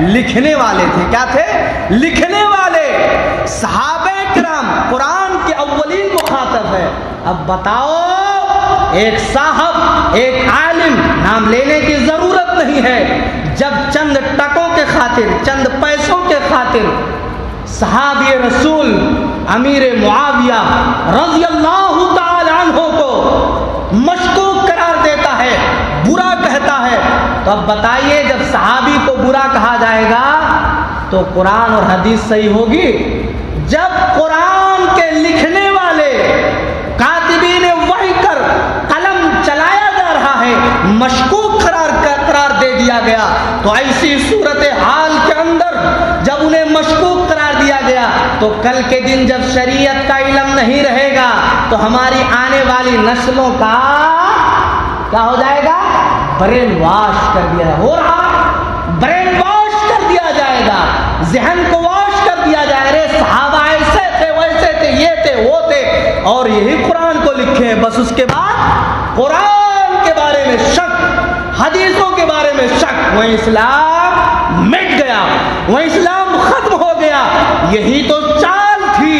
لکھنے والے تھے۔ کیا تھے؟ لکھنے والے۔ صحابہ کرام قرآن کے اولین مخاطب ہے۔ اب بتاؤ، ایک صاحب، ایک عالم، نام لینے کی ضرورت نہیں ہے، جب چند ٹکوں کے خاطر، چند پیسوں کے خاطر صحابی رسول امیر معاویہ رضی اللہ تعالی عنہ کو مشکوک قرار دیتا ہے، برا کہتا ہے، تو اب بتائیے جب صحابی کو برا کہا جائے گا تو قرآن اور حدیث صحیح ہوگی؟ جب قرآن کے لکھنے والے کاتبین وحی کر قلم چلایا جا رہا ہے مشکوک قرار دے دیا گیا، تو ایسی صورتحال کے اندر جب انہیں مشکوک قرار دیا گیا تو کل کے دن جب شریعت کا علم نہیں رہے گا تو ہماری آنے والی نسلوں کا کیا ہو جائے گا؟ برین واش کر دیا ہو رہا، برین واش کر دیا جائے گا، ذہن کو واش کر دیا جائے گا۔ صحابہ ایسے تھے، ویسے تھے، یہ تھے، وہ تھے، اور یہی قرآن کو لکھے ہیں، بس اس کے بعد قرآن حدیثوں کے بارے میں شک، وہ اسلام مٹ گیا، وہ اسلام ختم ہو گیا۔ یہی تو چال تھی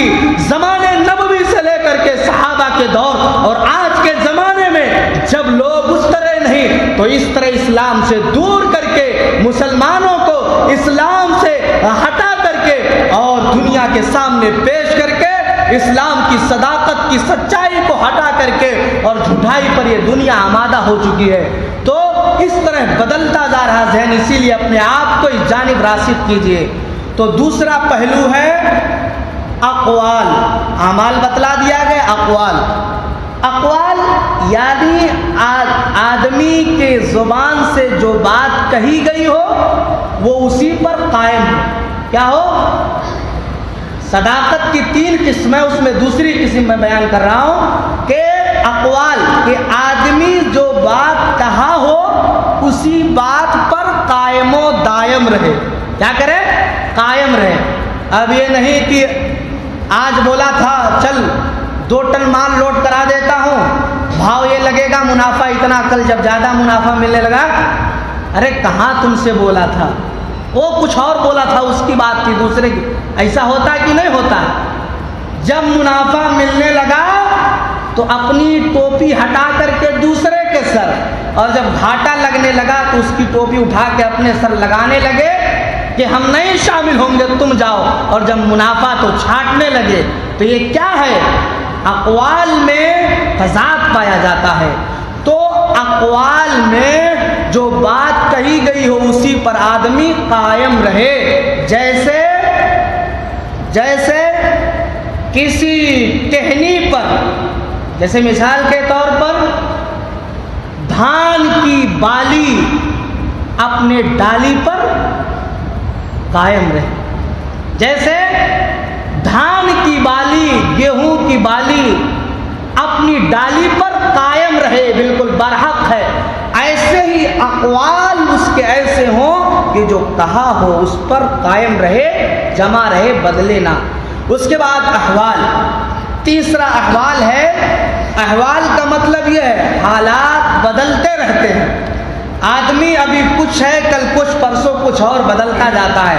زمانے نبوی سے لے کر کے صحابہ کے دور اور آج کے زمانے میں، جب لوگ اس طرح نہیں تو اس طرح اسلام سے دور کر کے مسلمانوں کو اسلام سے ہٹا کر کے اور دنیا کے سامنے پیش کر کے اسلام کی صداقت کی سچائی کو ہٹا کر کے اور جھوٹائی پر یہ دنیا آمادہ ہو چکی ہے۔ تو اس طرح بدلتا جا رہا ذہن، اسی لیے اپنے آپ کو اس جانب راغب کیجیے۔ تو دوسرا پہلو ہے اقوال، اعمال بتلا دیا گیا، اقوال یعنی آدمی کے زبان سے جو بات کہی گئی ہو وہ اسی پر قائم ہو۔ کیا ہو؟ صداقت کی 3 قسمیں، اس میں دوسری قسم میں بیان کر رہا ہوں کہ اقوال، کہ آدمی جو بات کہا ہو اسی بات پر قائم و دائم رہے۔ کیا کرے؟ قائم رہے۔ اب یہ نہیں کہ آج بولا تھا چل 2 ٹن مال لوڈ کرا دیتا ہوں، بھاؤ یہ لگے گا منافع اتنا، کل جب زیادہ منافع ملنے لگا، ارے کہاں تم سے بولا تھا، وہ کچھ اور بولا تھا، اس کی بات تھی دوسرے کی۔ ایسا ہوتا ہے کہ نہیں ہوتا؟ جب منافع ملنے لگا تو اپنی ٹوپی ہٹا کر کے دوسرے کے سر، اور جب گھاٹا لگنے لگا تو اس کی ٹوپی اٹھا کے اپنے سر لگانے لگے کہ ہم نہیں شامل ہوں گے، تم جاؤ، اور جب منافع تو چھانٹنے لگے۔ تو یہ کیا ہے؟ اقوال میں تضاد پایا جاتا ہے۔ تو اقوال میں جو بات کہی گئی ہو اسی پر آدمی قائم رہے۔ جیسے کسی ٹہنی پر، جیسے مثال کے طور پر دھان کی بالی اپنے ڈالی پر قائم رہے، جیسے دھان کی بالی، گیہوں کی بالی اپنی ڈالی پر قائم رہے، بالکل برحق ہے، ایسے ہی اقوال اس کے ایسے ہوں کہ جو کہا ہو اس پر قائم رہے، جمع رہے، بدلے نہ۔ اس کے بعد احوال، تیسرا احوال ہے۔ احوال کا مطلب یہ ہے حالات بدلتے رہتے ہیں، آدمی ابھی کچھ ہے، کل کچھ، پرسوں کچھ اور بدلتا جاتا ہے۔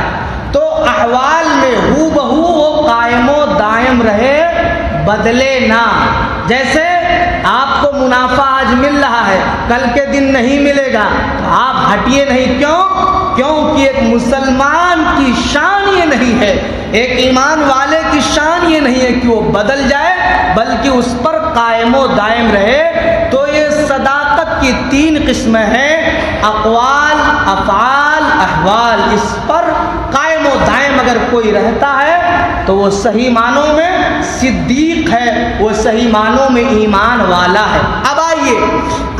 تو احوال میں ہو بہو وہ قائم و دائم رہے، بدلے نہ۔ جیسے آپ کو منافع آج مل رہا ہے، کل کے دن نہیں ملے گا، تو آپ ہٹیے نہیں۔ کیونکہ ایک مسلمان کی شان یہ نہیں ہے، ایک ایمان والے کی شان یہ نہیں ہے کہ وہ بدل جائے، بلکہ اس پر قائم و دائم رہے۔ تو یہ صداقت کی 3 قسمیں ہیں، اقوال، افعال، احوال۔ اس پر قائم و دائم اگر کوئی رہتا ہے تو وہ صحیح معنوں میں صدیق ہے، وہ صحیح معنوں میں ایمان والا ہے۔ اب آئیے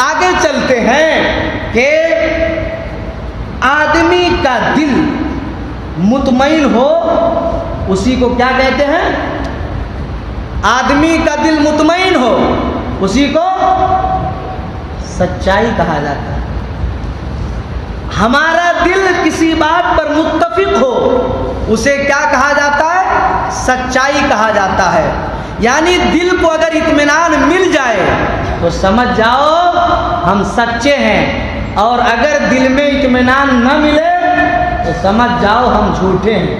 آگے چلتے ہیں کہ آدمی کا دل مطمئن ہو اسی کو کیا کہتے ہیں؟ آدمی کا دل مطمئن ہو اسی کو سچائی کہا جاتا ہے۔ ہمارا دل کسی بات پر متفق ہو اسے کیا کہا جاتا ہے؟ سچائی کہا جاتا ہے۔ یعنی دل کو اگر اطمینان مل جائے تو سمجھ جاؤ ہم سچے ہیں، اور اگر دل میں اطمینان نہ ملے تو سمجھ جاؤ ہم جھوٹے ہیں۔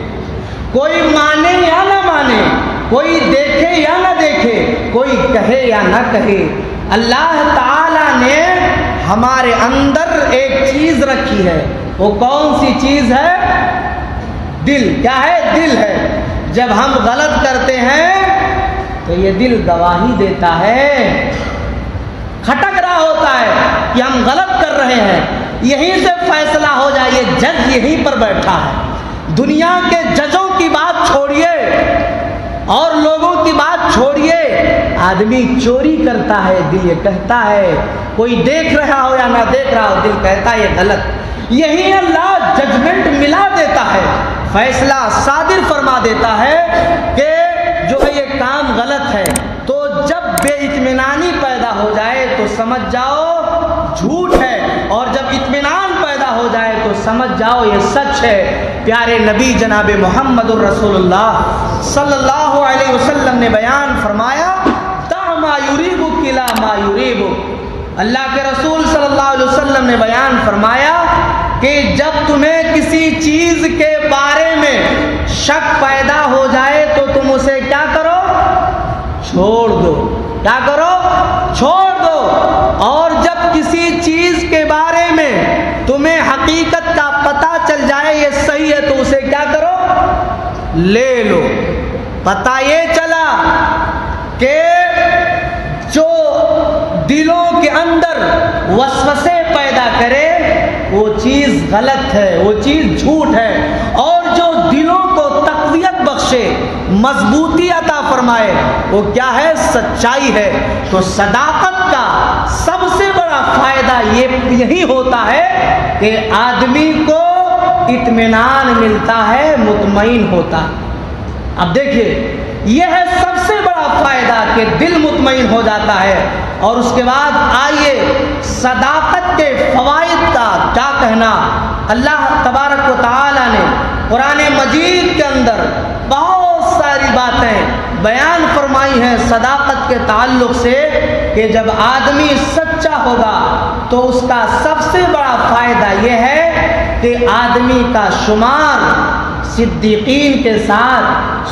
کوئی مانے یا نہ مانے، کوئی دیکھے یا نہ دیکھے، کوئی کہے یا نہ کہے، اللہ تعالیٰ نے ہمارے اندر ایک چیز رکھی ہے۔ وہ کون سی چیز ہے؟ دل۔ کیا ہے؟ دل ہے۔ جب ہم غلط کرتے ہیں تو یہ دل گواہی دیتا ہے، کھٹک رہا ہوتا ہے کہ ہم غلط کر رہے ہیں، یہیں سے فیصلہ ہو جائے۔ یہ جج یہیں پر بیٹھا ہے۔ دنیا کے ججوں کی بات چھوڑیے اور لوگوں کی بات چھوڑیے، آدمی چوری کرتا ہے، دل یہ کہتا ہے، کوئی دیکھ رہا ہو یا نہ دیکھ رہا ہو، دل کہتا ہے یہ غلط۔ یہی اللہ ججمنٹ ملا دیتا ہے، فیصلہ صادر فرما دیتا ہے کہ جو ہے یہ کام غلط ہے۔ تو جب بے اطمینانی پیدا ہو جائے تو سمجھ جاؤ جھوٹ ہے، اور جب اطمینان پیدا ہو جائے تو سمجھ جاؤ یہ سچ ہے۔ پیارے نبی جناب محمد الرسول اللہ صلی اللہ علیہ وسلم نے بیان فرمایا، دع ما یریبک الی ما یریبک، اللہ کے رسول صلی اللہ علیہ وسلم نے بیان فرمایا کہ جب تمہیں کسی چیز کے بارے میں شک پیدا ہو جائے تو تم اسے کیا کرو؟ چھوڑ دو۔ کیا کرو؟ چھوڑ دو۔ اور جب کسی چیز کے بارے میں تمہیں حقیقت کا پتہ چل جائے یہ صحیح ہے تو اسے کیا کرو؟ لے لو۔ پتہ یہ چلا کہ جو دلوں کے اندر وسوسے پیدا کرے وہ چیز غلط ہے، وہ چیز جھوٹ ہے، اور جو دلوں کو تقویت بخشے، مضبوطی عطا فرمائے وہ کیا ہے؟ سچائی ہے۔ تو صداقت کا سب سے بڑا فائدہ یہی ہوتا ہے کہ آدمی کو اطمینان ملتا ہے، مطمئن ہوتا ہے۔ اب دیکھیے یہ ہے سب سے بڑا فائدہ کہ دل مطمئن ہو جاتا ہے۔ اور اس کے بعد آئیے صداقت کے فوائد کا کیا کہنا۔ اللہ تبارک و تعالی نے قرآن مجید کے اندر بہت ساری باتیں بیان فرمائی ہیں صداقت کے تعلق سے کہ جب آدمی سچا ہوگا تو اس کا سب سے بڑا فائدہ یہ ہے کہ آدمی کا شمار صدیقین کے ساتھ،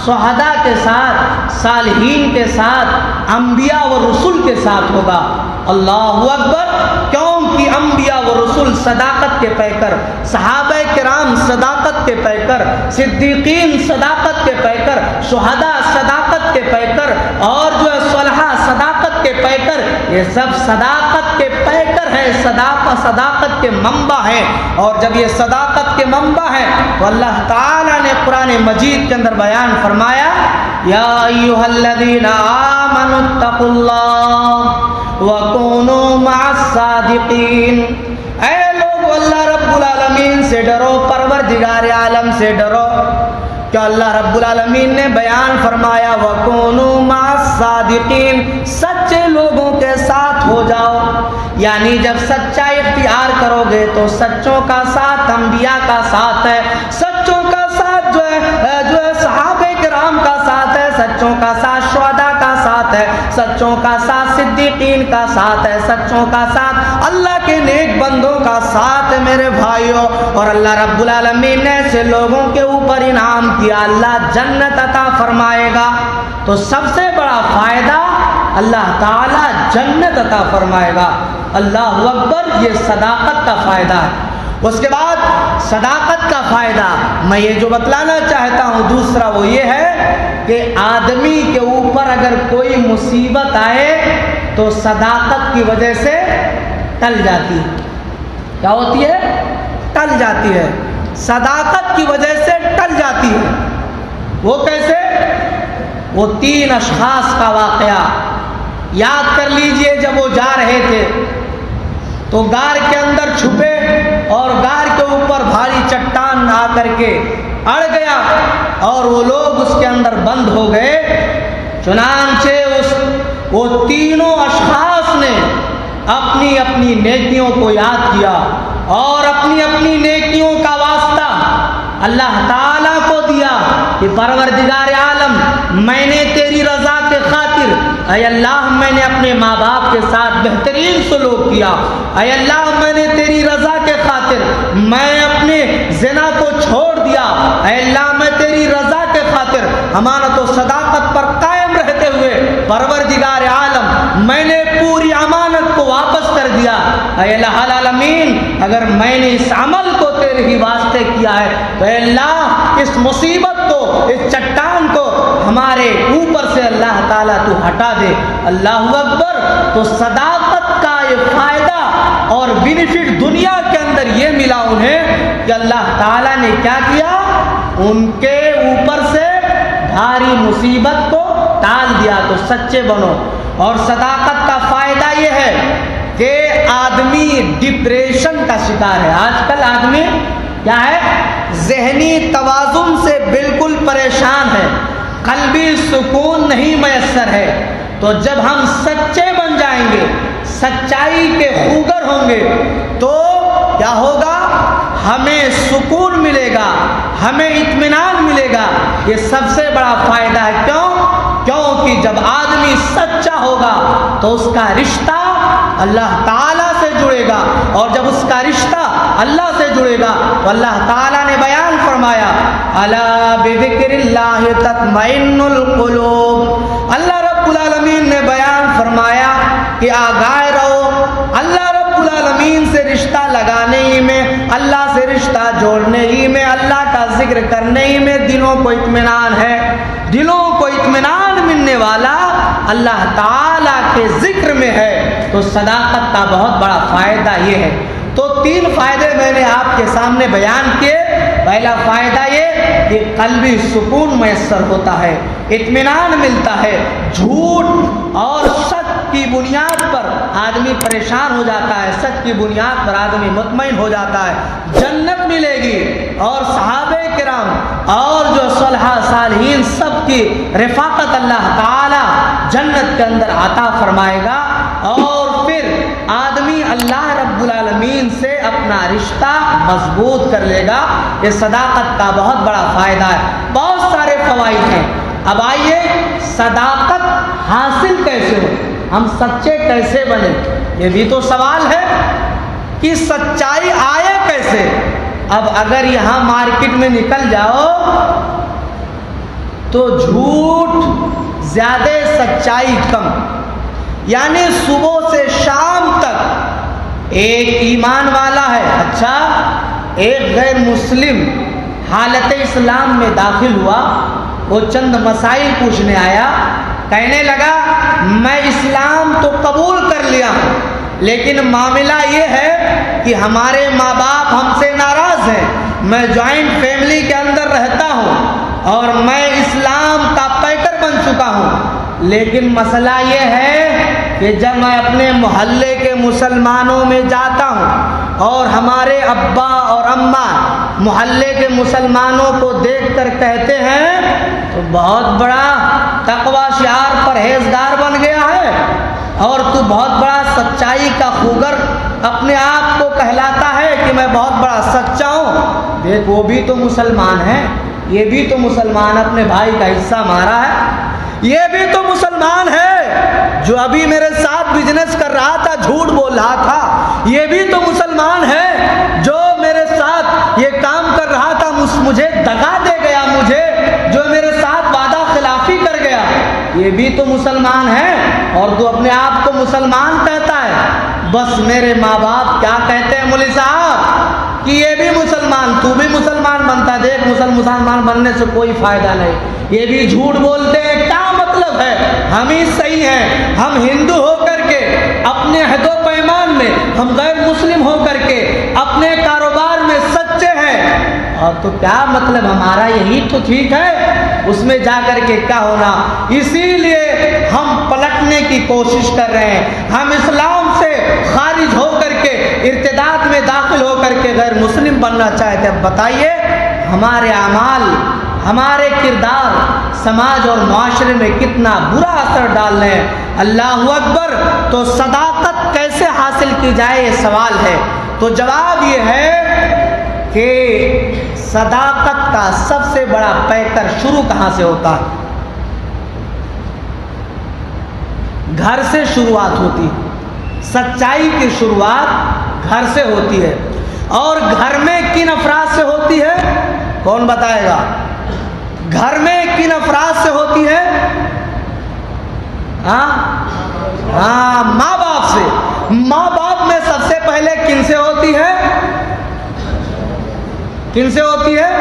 شہداء کے ساتھ، صالحین کے ساتھ، انبیاء و رسول کے ساتھ ہوگا۔ اللہ اکبر۔ کیونکہ انبیاء و رسول صداقت کے پیکر، صحابہ کرام صداقت کے پیکر، صدیقین صداقت کے پیکر، شہداء صداقت کے پیکر، اور جو صالحہ صداقت کے پیکر، یہ سب صداقت کے پیکر ہیں، صداقت کے منبع ہیں۔ اور جب یہ صداقت کے منبع ہیں تو اللہ تعالی نے قرآن مجید کے اندر بیان فرمایا یا ایھا الذین آمنوا اتقوا اللہ وکونوا مع الصادقین۔ اے لوگ اللہ رب العالمین سے ڈرو، پروردگار عالم سے ڈرو۔ کہ اللہ رب العالمین نے بیان فرمایا وَكُونُوا مَعَ الصَّادِقِينَ، سچے لوگوں کے ساتھ ہو جاؤ۔ یعنی جب سچائی اختیار کرو گے تو سچوں کا ساتھ انبیاء کا ساتھ ہے، سچوں کا ساتھ جو ہے صحابہ کرام کا ساتھ ہے، سچوں کا ساتھ شہداء کا ساتھ ہے، سچوں کا ساتھ صدیقین کا ساتھ ہے، سچوں کا ساتھ اللہ کے نیک بندوں کا ساتھ ہے میرے بھائیوں۔ اور اللہ رب العالمین نے ایسے لوگوں کے اوپر انعام کیا، اللہ جنت عطا فرمائے گا۔ تو سب سے بڑا فائدہ اللہ تعالیٰ جنت عطا فرمائے گا۔ اللہ اکبر، یہ صداقت کا فائدہ ہے۔ اس کے بعد صداقت کا فائدہ میں یہ جو بتلانا چاہتا ہوں دوسرا وہ یہ ہے کہ آدمی کے اوپر اگر کوئی مصیبت آئے تو صداقت کی وجہ سے ٹل جاتی ہے۔ کیا ہوتی ہے؟ ٹل جاتی ہے، صداقت کی وجہ سے ٹل جاتی ہے۔ وہ کیسے؟ وہ 3 اشخاص کا واقعہ یاد کر لیجئے۔ جب وہ جا رہے تھے تو غار کے اندر چھپے اور غار کے اوپر بھاری چٹان آ کر کے اڑ گیا اور وہ لوگ اس کے اندر بند ہو گئے۔ چنانچہ وہ تینوں اشخاص نے اپنی اپنی نیکیوں کو یاد کیا اور اپنی اپنی نیکیوں کا واسطہ اللہ تعالیٰ کو دیا کہ پروردگار عالم میں نے تیری رضا کے خاطر، اے اللہ میں نے اپنے ماں باپ کے ساتھ بہترین سلوک کیا، اے اللہ میں نے تیری رضا کے خاطر میں اپنے زنا کو چھوڑ دیا، اے اللہ میں تیری رضا کے خاطر امانت و صداقت پر قائم رہتے ہوئے پروردگار عالم میں نے پوری امانت کو واپس کر دیا، اے اللہ العالمین اگر میں نے اس عمل کو تیرے ہی واسطے کیا ہے تو اے اللہ اس مصیبت کو، اس چٹان کو ہمارے اوپر سے اللہ تعالیٰ تو ہٹا دے۔ اللہ اکبر۔ تو صداقت کا یہ فائدہ اور بینیفٹ دنیا کے اندر یہ ملا انہیں کہ اللہ تعالیٰ نے کیا کیا؟ ان کے اوپر سے بھاری مصیبت کو ٹال دیا۔ تو سچے بنو۔ اور صداقت کا فائدہ یہ ہے کہ آدمی ڈپریشن کا شکار ہے۔ آج کل آدمی کیا ہے؟ ذہنی توازن سے بالکل پریشان ہے، قلبی سکون نہیں میسر ہے۔ تو جب ہم سچے بن جائیں گے، سچائی کے خوگر ہوں گے تو کیا ہوگا؟ ہمیں سکون ملے گا، ہمیں اطمینان ملے گا۔ یہ سب سے بڑا فائدہ ہے۔ کیوں؟ کیونکہ جب آدمی سچا ہوگا تو اس کا رشتہ اللہ تعالیٰ سے جڑے گا، اور جب اس کا رشتہ اللہ سے جڑے گا تو اللہ تعالیٰ نے بیان فرمایا الا بذکر اللہ تطمئن القلوب۔ اللہ رب العالمین نے بیان فرمایا کہ آگاہ رہو، اللہ رب العالمین سے رشتہ لگانے ہی میں، اللہ سے رشتہ جوڑنے ہی میں، اللہ کا ذکر کرنے ہی میں دلوں کو اطمینان ہے۔ دلوں کو اطمینان ملنے والا اللہ تعالیٰ کے ذکر میں ہے، تو صداقت کا بہت بڑا فائدہ یہ ہے۔ تو 3 فائدے میں نے آپ کے سامنے بیان کیے۔ پہلا فائدہ یہ کہ قلبی سکون میسر ہوتا ہے، اطمینان ملتا ہے۔ جھوٹ اور شک کی بنیاد پر آدمی پریشان ہو جاتا ہے، سچ کی بنیاد پر آدمی مطمئن ہو جاتا ہے، جنت ملے گی، اور صحابہ کرام اور جو صالحہ صالحین سب کی رفاقت اللہ تعالی جنت کے اندر عطا فرمائے گا، اور پھر آدمی اللہ رب العالمین سے اپنا رشتہ مضبوط کر لے گا۔ یہ صداقت کا بہت بڑا فائدہ ہے، بہت سارے فوائد ہیں۔ اب آئیے صداقت حاصل کیسے ہو، ہم سچے کیسے بنے، یہ بھی تو سوال ہے کہ سچائی آئے کیسے۔ اب اگر یہاں مارکیٹ میں نکل جاؤ تو جھوٹ زیادہ، سچائی کم، یعنی صبح سے شام تک ایک ایمان والا ہے، اچھا ایک غیر مسلم حالت اسلام میں داخل ہوا، وہ چند مسائل پوچھنے آیا، کہنے لگا میں اسلام تو قبول کر لیا ہوں، لیکن معاملہ یہ ہے کہ ہمارے ماں باپ ہم سے ناراض ہیں، میں جوائنٹ فیملی کے اندر رہتا ہوں اور میں اسلام کا پیکر بن چکا ہوں، لیکن مسئلہ یہ ہے کہ جب میں اپنے محلے کے مسلمانوں میں جاتا ہوں اور ہمارے ابا اور اماں محلے کے مسلمانوں کو دیکھ کر کہتے ہیں تو بہت بڑا تقوی شعار پرہیزگار بن گیا ہے، اور تو بہت بڑا سچائی کا خوگر اپنے آپ کو کہلاتا ہے کہ میں بہت بڑا سچا ہوں، دیکھ وہ بھی تو مسلمان ہے، یہ بھی تو مسلمان اپنے بھائی کا حصہ مارا ہے، یہ بھی تو مسلمان ہے جو ابھی میرے ساتھ بزنس کر رہا تھا جھوٹ بول رہا تھا، یہ بھی تو مسلمان ہے جو میرے ساتھ یہ کام کر رہا تھا مجھے دغا دے گیا، مجھے جو میرے ساتھ وعدہ خلافی کر گیا، یہ بھی تو مسلمان ہے، اور تو اپنے آپ کو مسلمان کہتا ہے۔ بس میرے ماں باپ کیا کہتے ہیں مولوی صاحب کہ یہ بھی مسلمان، تو بھی مسلمان بنتا، دیکھ مسلمان بننے سے کوئی فائدہ نہیں، یہ بھی جھوٹ بولتے ہیں، کیا مطلب ہے، ہم ہی صحیح ہیں، ہم ہندو ہو کر کے اپنے عہد و پیمان میں، ہم غیر مسلم ہو کر کے اپنے کاروبار میں سچے ہیں، اور تو کیا مطلب ہمارا یہی تو ٹھیک ہے، اس میں جا کر کے کیا ہونا۔ اسی لیے ہم پلٹنے کی کوشش کر رہے ہیں، ہم اسلام سے خارج ہو کر کے ارتداد میں داخل ہو کر کے غیر مسلم بننا چاہتے ہیں۔ اب بتائیے ہمارے اعمال، ہمارے کردار سماج اور معاشرے میں کتنا برا اثر ڈال رہے ہیں۔ اللہ اکبر۔ تو صداقت کیسے حاصل کی جائے یہ سوال ہے، تو جواب یہ ہے کہ صداقت کا سب سے بڑا پیکر شروع کہاں سے ہوتا ہے؟ گھر سے شروعات ہوتی ہے، سچائی کی شروعات گھر سے ہوتی ہے، اور گھر میں کن افراد سے ہوتی ہے کون بتائے گا؟ گھر میں کن افراد سے ہوتی ہے؟ ہاں ماں باپ سے۔ ماں باپ میں سب سے پہلے کن سے ہوتی ہے؟ کن سے ہوتی ہے؟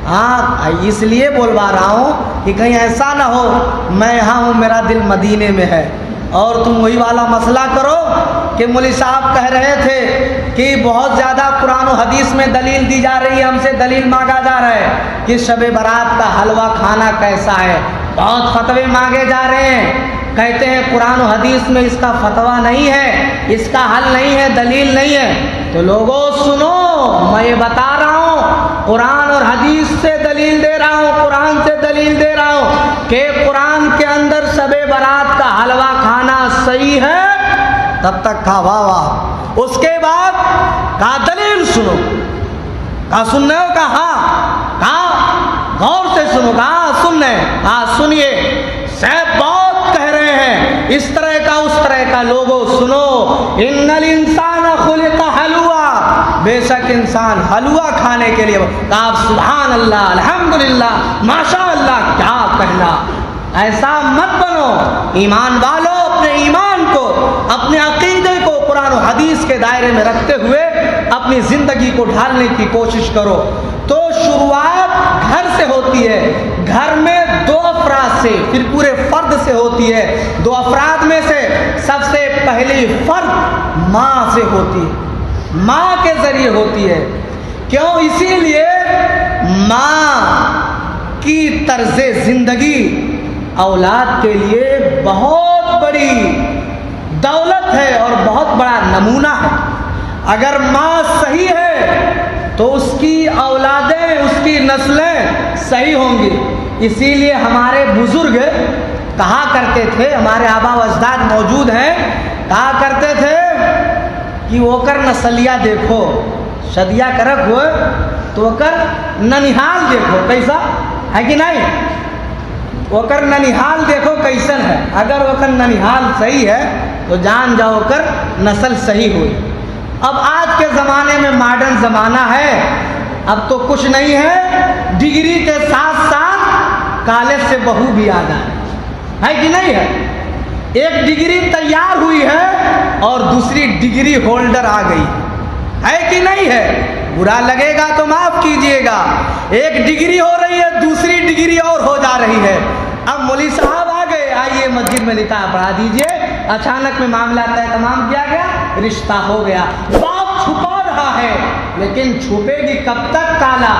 ہاں اس لیے بولوا رہا ہوں کہ کہیں ایسا نہ ہو میں یہاں ہوں میرا دل مدینے میں ہے اور تم وہی والا مسئلہ کرو کہ مولوی صاحب کہہ رہے تھے کہ بہت زیادہ قرآن و حدیث میں دلیل دی جا رہی ہے، ہم سے دلیل مانگا جا رہا ہے کہ شب برات کا حلوہ کھانا کیسا ہے، بہت فتوے مانگے جا رہے ہیں، کہتے ہیں قرآن و حدیث میں اس کا فتویٰ نہیں ہے، اس کا حل نہیں ہے، دلیل نہیں ہے۔ تو لوگوں سنو، میں یہ بتا رہا ہوں، قرآن اور حدیث سے دلیل دے رہا ہوں، قرآن سے دلیل دے رہا ہوں کہ قرآن کے اندر شب برات کا حلوہ کھانا صحیح ہے، تب تک کھا واہ واہ۔ اس کے بعد کہا دلیل سنو، کہا سننے ہو، کہا غور سے سنو، کہا سننے، کہا سنیے، صاحب بہت کہہ رہے ہیں اس طرح کا اس طرح کا، لوگوں سنو، ان الانسان خلق حلوا، بے شک انسان حلوا کھانے کے لیے، آپ سبحان اللہ، الحمدللہ، ماشاء اللہ، کیا کہنا، ایسا مت بنو۔ ایمان والو، اپنے ایمان کو، اپنے عقیدے کو قرآن و حدیث کے دائرے میں رکھتے ہوئے اپنی زندگی کو ڈھالنے کی کوشش کرو۔ تو شروعات گھر سے ہوتی ہے، گھر میں دو افراد سے، پھر پورے فرد سے ہوتی ہے۔ دو افراد میں سے سب سے پہلی فرد ماں سے ہوتی ہے، ماں کے ذریعے ہوتی ہے۔ کیوں؟ اسی لیے ماں کی طرز زندگی اولاد کے لیے بہت بڑی دولت ہے اور بہت بڑا نمونہ ہے۔ اگر ماں صحیح ہے تو اس کی اولادیں، اس کی نسلیں صحیح ہوں گی۔ اسی لیے ہمارے بزرگ کہا کرتے تھے، ہمارے آبا و اجداد موجود ہیں، کہا کرتے تھے کہ وہ کر نسلیہ دیکھو، شدیہ کرک ہوئے تو وہ کر ننیحال دیکھو، کیسا ہے کہ نہیں؟ وہ کر ننیحال دیکھو کیسن ہے۔ اگر وہ کر ننیحال صحیح ہے تو جان جاؤ کر نسل صحیح ہوئی۔ اب آج کے زمانے میں ماڈرن زمانہ ہے، اب تو کچھ نہیں ہے، ڈگری کے ساتھ ساتھ کالج سے بہو بھی آ جائے، ہے کہ نہیں ہے؟ ایک ڈگری تیار ہوئی ہے اور دوسری ڈگری ہولڈر آ گئی ہے کہ نہیں ہے؟ برا لگے گا تو معاف کیجئے گا، ایک ڈگری ہو رہی ہے، دوسری ڈگری اور ہو جا رہی ہے۔ اب مولوی صاحب آ گئے، آئیے مسجد میں نکاح پڑھا دیجئے، اچانک میں معاملہ طے تمام کیا گیا، رشتہ ہو گیا۔ باپ چھپا رہا ہے لیکن چھپے گی کب تک؟ کالا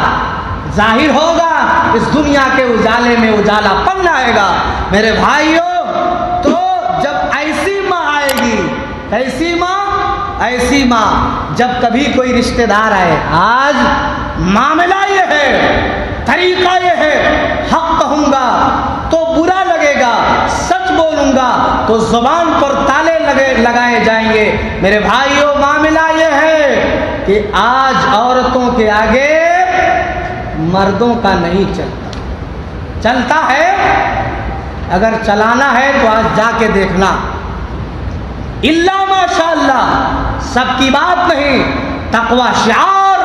ظاہر ہوگا، اس دنیا کے اجالے میں اجالا پن آئے گا۔ میرے بھائیوں، تو جب ایسی ماں آئے گی، ایسی ماں، ایسی ماں جب کبھی کوئی رشتہ دار آئے، آج معاملہ یہ ہے، طریقہ یہ ہے، حق کہوں گا تو برا لگے گا، سچ بولوں گا تو زبان پر تالے لگائے جائیں گے۔ میرے بھائیوں، معاملہ یہ ہے کہ آج عورتوں کے آگے مردوں کا نہیں چلتا، چلتا ہے، اگر چلانا ہے تو آج جا کے دیکھنا، اللہ ماشاء اللہ، سب کی بات نہیں، تقوی شعار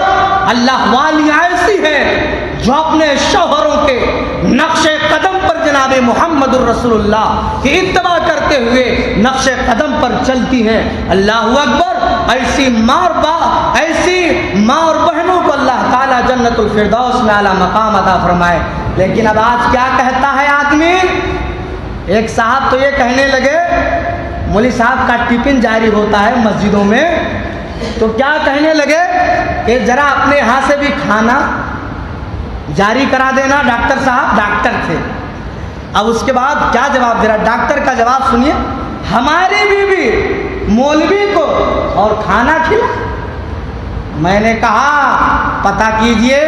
اللہ والی ایسی ہے جو اپنے شوہروں کے نقش قدم پر جناب محمد الرسول اللہ کی اتباع کرتے ہوئے نقش قدم پر چلتی ہیں۔ اللہ اکبر! ایسی ماں اور بہنوں کو اللہ تعالیٰ جنت الفردوس میں اعلیٰ مقام عطا فرمائے۔ لیکن اب آج کیا کہتا ہے آدمی؟ ایک صاحب تو یہ کہنے لگے، مولوی صاحب کا ٹفن جاری ہوتا ہے مسجدوں میں، تو کیا کہنے لگے کہ ذرا اپنے یہاں سے بھی کھانا جاری کرا دینا۔ ڈاکٹر صاحب ڈاکٹر تھے، اب اس کے بعد کیا جواب دے رہا؟ ڈاکٹر کا جواب سنیے، ہماری بیوی مولوی کو اور کھانا کھلا۔ میں نے کہا پتہ کیجئے،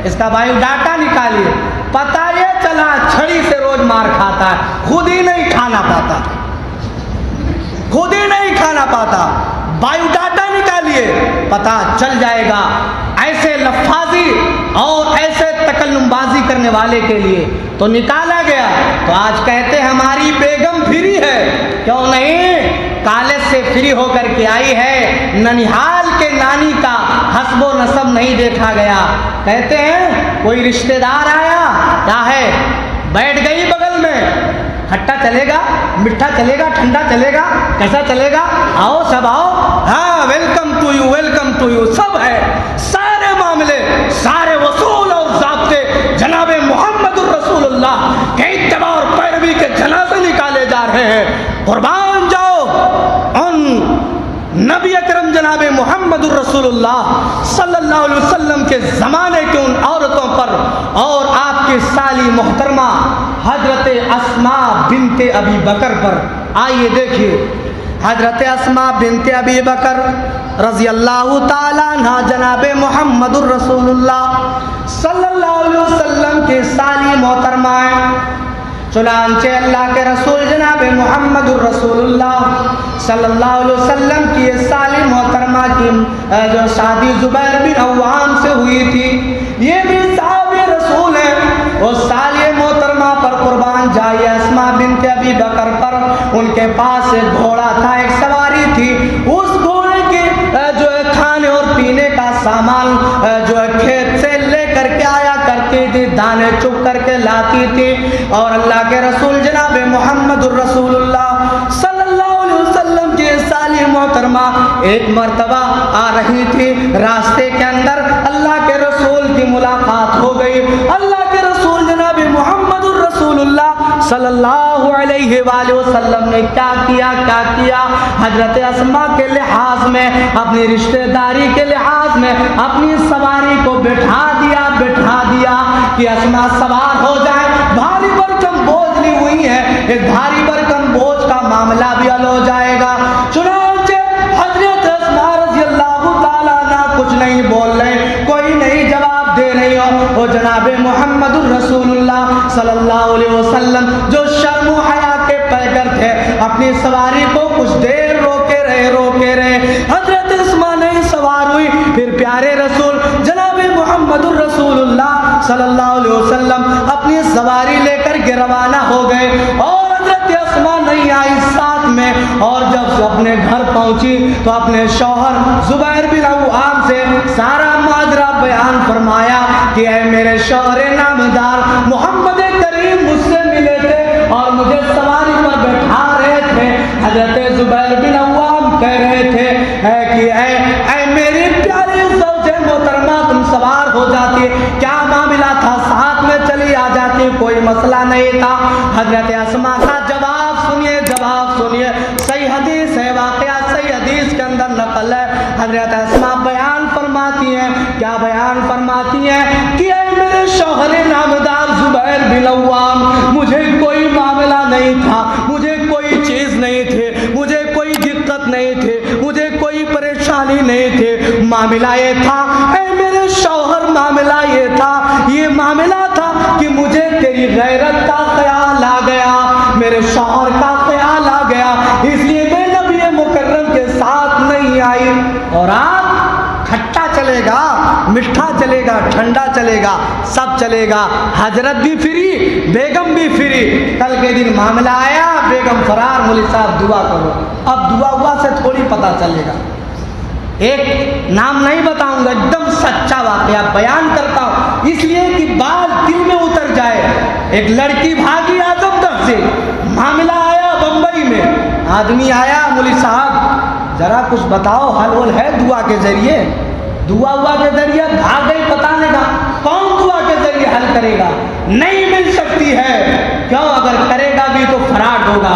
اس کا بایو ڈاٹا نکالیے، پتہ یہ چلا چھڑی سے روز مار کھاتا ہے، خود ہی نہیں کھانا پاتا، خود ہی نہیں کھانا پاتا۔ بایو ڈاٹا نکالیے، پتہ چل جائے گا۔ ایسے لفاظی اور ایسے تکلم بازی کرنے والے کے لیے تو نکالا گیا، تو آج کہتے ہماری بیگم فری ہے۔ کیوں نہیں؟ کالج سے فری ہو کر کے آئی ہے، ننیحال کے نانی کا حسب و نسب نہیں دیکھا گیا۔ کہتے ہیں کوئی رشتہ دار آیا، کیا ہے، بیٹھ گئی بغل میں، کھٹا چلے گا، میٹھا چلے گا، ٹھنڈا چلے گا، کیسا چلے گا؟ آؤ سب آؤ، ہاں welcome to you, welcome to you, سب ہے۔ سارے معاملے، سارے اصول اور ضابطے جناب محمد الرسول اللہ کے اتباع اور پیروی کے جنازے نکالے جا رہے ہیں۔ قربان جاؤ ان نبی اکرم جناب محمد الرسول اللہ صلی اللہ علیہ وسلم کے زمانے کے ان عورتوں پر، اور آپ کی سالی محترمہ حضرت اسماء بنت ابی بکر پر۔ آئیے دیکھیے، حضرت اسماء بنت ابی بکر رضی اللہ تعالیٰ عنہ جناب محمد الرسول اللہ صلی اللہ علیہ وسلم کی سالی محترمہ ہیں۔ چنانچہ اللہ کے رسول جناب محمد الرسول اللہ صلی اللہ علیہ وسلم کی سالی محترمہ کی جو شادی زبیر بن عوام سے ہوئی تھی، یہ بھی صحابی رسول ہیں، وہ سالی محترمہ پر قربان جائیے اسما بنت ابی بکر پر. ان کے پاس ایک گھوڑا تھا, ایک سواری تھی. اس گھوڑے کے جو ہے کھانے اور پینے کا سامان جو ہے کھیت سے لے کر کے آیا کرتی تھی, دانے چپ کر کے لاتی تھی. اور اللہ کے رسول جناب محمد الرسول اللہ صلی اللہ علیہ وسلم کی سالی محترمہ ایک مرتبہ آ رہی تھی. راستے کے اندر اللہ کے رسول کی ملاقات ہو گئی. اللہ کے رسول جناب محمد الرسول اللہ صلی اللہ علیہ وآلہ وسلم نے کیا کیا حضرت اسما کے لحاظ میں, اپنی رشتہ داری کے لحاظ میں اپنی سواری کو بٹھا دیا کہ اسما سوار ہو جائے. بھاری برکم بوجھ لی ہوئی ہے, ایک بھاری برکم بوجھ کا معاملہ بھی حل ہو جائے گا. چنانچہ حضرت اسما رضی اللہ تعالیٰ عنہ کچھ نہیں بول رہے, کوئی نہیں جواب دے رہی ہو. وہ جناب محمد الرسول اللہ صلی اللہ علیہ وسلم جو شرم و حیا کے پیکر تھے, اپنی سواری کو کچھ دیر روکے رہے. حضرت اسما نہیں سوار ہوئی. پھر پیارے رسول جناب محمد الرسول اللہ صلی اللہ علیہ وسلم اپنی سواری لے کر کے روانہ ہو گئے, اور حضرت اسما نہیں آئی ساتھ میں. اور جب اپنے گھر پہنچی تو اپنے شوہر زبیر بن عوام سے سارا ماجرا بیان فرمایا کہ اے میرے شوہر نامدار, محمد کریم مجھ سے ملے تھے اور مجھے سواری پر بیٹھا رہے تھے. حضرت زبیر بن عوام کہہ رہے تھے کہ اے میری پیاری زوجہ محترمہ, تم سوار ہو جاتی, کیا معاملہ تھا, ساتھ میں چلی آ جاتی, کوئی مسئلہ نہیں تھا. حضرت اسما کا جواب سنیے, صحیح حدیث ہے, واقعہ صحیح حدیث کے اندر نقل ہے. حضرت اسما بیان فرماتی ہیں, کیا بیان فرماتی ہیں کہ اے میرے شوہر نامدار زبیر بن عوام, مجھے کوئی معاملہ نہیں تھا, مجھے کوئی چیز نہیں تھی, مجھے کوئی دقت نہیں تھی, مجھے کوئی پریشانی نہیں تھی. معاملہ یہ تھا اے میرے شوہر, معاملہ یہ معاملہ تھا کہ مجھے تیری غیرت کا خیال آ گیا, میرے شوہر کا خیال آ گیا, اس لیے میں نبی مکرم کے ساتھ نہیں آئی. اور آپ کھٹا چلے گا, میٹھا چلے گا, ٹھنڈا چلے گا, سب چلے گا. حضرت بھی فری, بیگم بھی فری. کل کے دن معاملہ آیا, بیگم فرار, مولوی صاحب دعا کرو. اب دعا سے تھوڑی پتہ چلے گا. ایک نام نہیں بتاؤں گا, ایک دم سچا واقعہ بیان کرتا ہوں اس لیے کہ بات دل میں اتر جائے. ایک لڑکی بھاگی اعظم گڑھ سے, معاملہ آیا بمبئی میں, آدمی آیا, مولوی صاحب ذرا کچھ بتاؤ, حل ول ہے دعا کے ذریعے. دعا کے ذریعے بھاگ گئی, بتانے کا کون دعا کے ذریعے حل کرے گا, نہیں مل سکتی ہے. کیوں, اگر کرے گا بھی تو فراڈ ہوگا,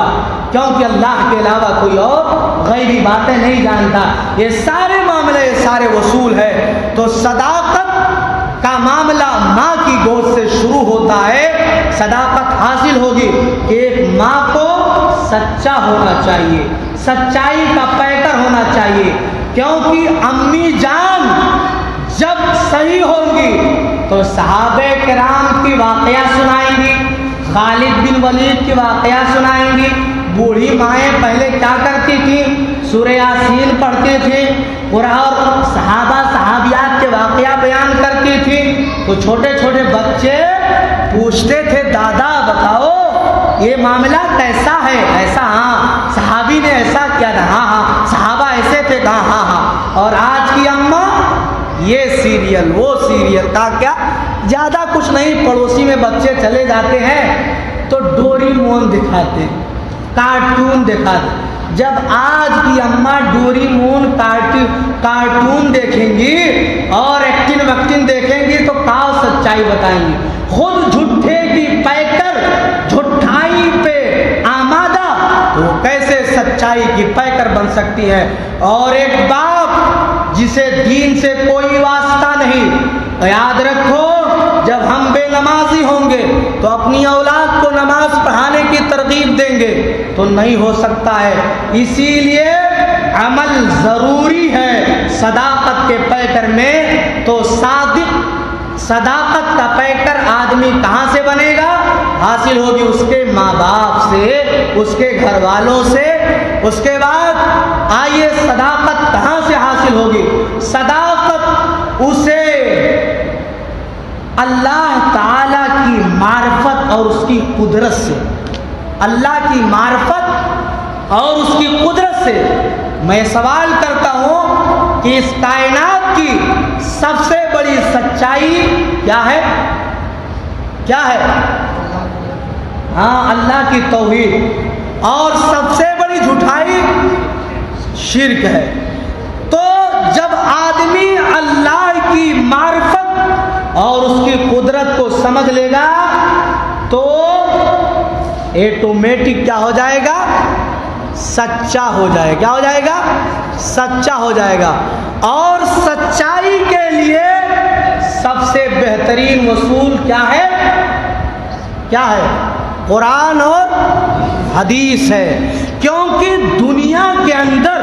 کیونکہ اللہ کے علاوہ کوئی اور غیبی باتیں نہیں جانتا. یہ سارے معاملے, یہ سارے وصول ہے. تو صداقت کا معاملہ ماں کی گود سے شروع ہوتا ہے. صداقت حاصل ہوگی کہ ایک ماں کو سچا ہونا چاہیے, سچائی کا پیکر ہونا چاہیے. کیونکہ امی جان جب صحیح ہوگی تو صحابہ کرام کی واقعہ سنائیں گی, خالد بن ولید کی واقعہ سنائیں گی. بوڑھی مائیں پہلے کیا کرتی تھی, سورہ یاسین پڑھتی تھی, اور صحابہ صحابیات کے واقعہ بیان کرتی تھی. تو چھوٹے چھوٹے بچے پوچھتے تھے, دادا بتاؤ یہ معاملہ کیسا ہے, ایسا, ہاں صحابی نے ایسا کیا تھا, ہاں صحابہ ایسے تھے, ہاں. اور آج کی اماں یہ سیریل وہ سیریل کا کیا, زیادہ کچھ نہیں. پڑوسی میں بچے چلے جاتے ہیں تو ڈوری مون دکھاتے, کارٹون دکھاتے. جب آج کی اماں ڈوری مون کارٹون دیکھیں گی اور ایکٹنگ دیکھیں گی تو کیا سچائی بتائیں گی. خود جھوٹے کی پیکر, جھوٹائی پہ آمادہ, تو کیسے سچائی کی پیکر بن سکتی ہے. اور ایک باپ جسے دین سے کوئی واسطہ نہیں, یاد رکھو جب ہم بے نمازی ہوں گے تو اپنی اولاد کو نماز پڑھانے کی ترغیب دیں گے تو نہیں ہو سکتا ہے. اسی لیے عمل ضروری ہے صداقت کے پیکر میں. تو صداقت کا پیکر آدمی کہاں سے بنے گا, حاصل ہوگی اس کے ماں باپ سے, اس کے گھر والوں سے. اس کے بعد آئیے صداقت کہاں سے حاصل ہوگی. صداقت اسے اللہ تعالی کی معرفت اور اس کی قدرت سے، اللہ کی معرفت اور اس کی قدرت سے میں سوال کرتا ہوں کہ اس کائنات کی سب سے بڑی سچائی کیا ہے؟ کیا ہے؟ ہاں، اللہ کی توحید، اور سب سے بڑی جھوٹائی شرک ہے۔ تو جب آدمی اللہ کی معرفت اور اس کی قدرت کو سمجھ لے گا تو ایٹومیٹک کیا ہو جائے گا؟ سچا ہو جائے گا۔ کیا ہو جائے گا؟ سچا ہو جائے گا۔ اور سچائی کے لیے سب سے بہترین اصول کیا ہے؟ کیا ہے؟ قرآن اور حدیث ہے۔ کیونکہ دنیا کے اندر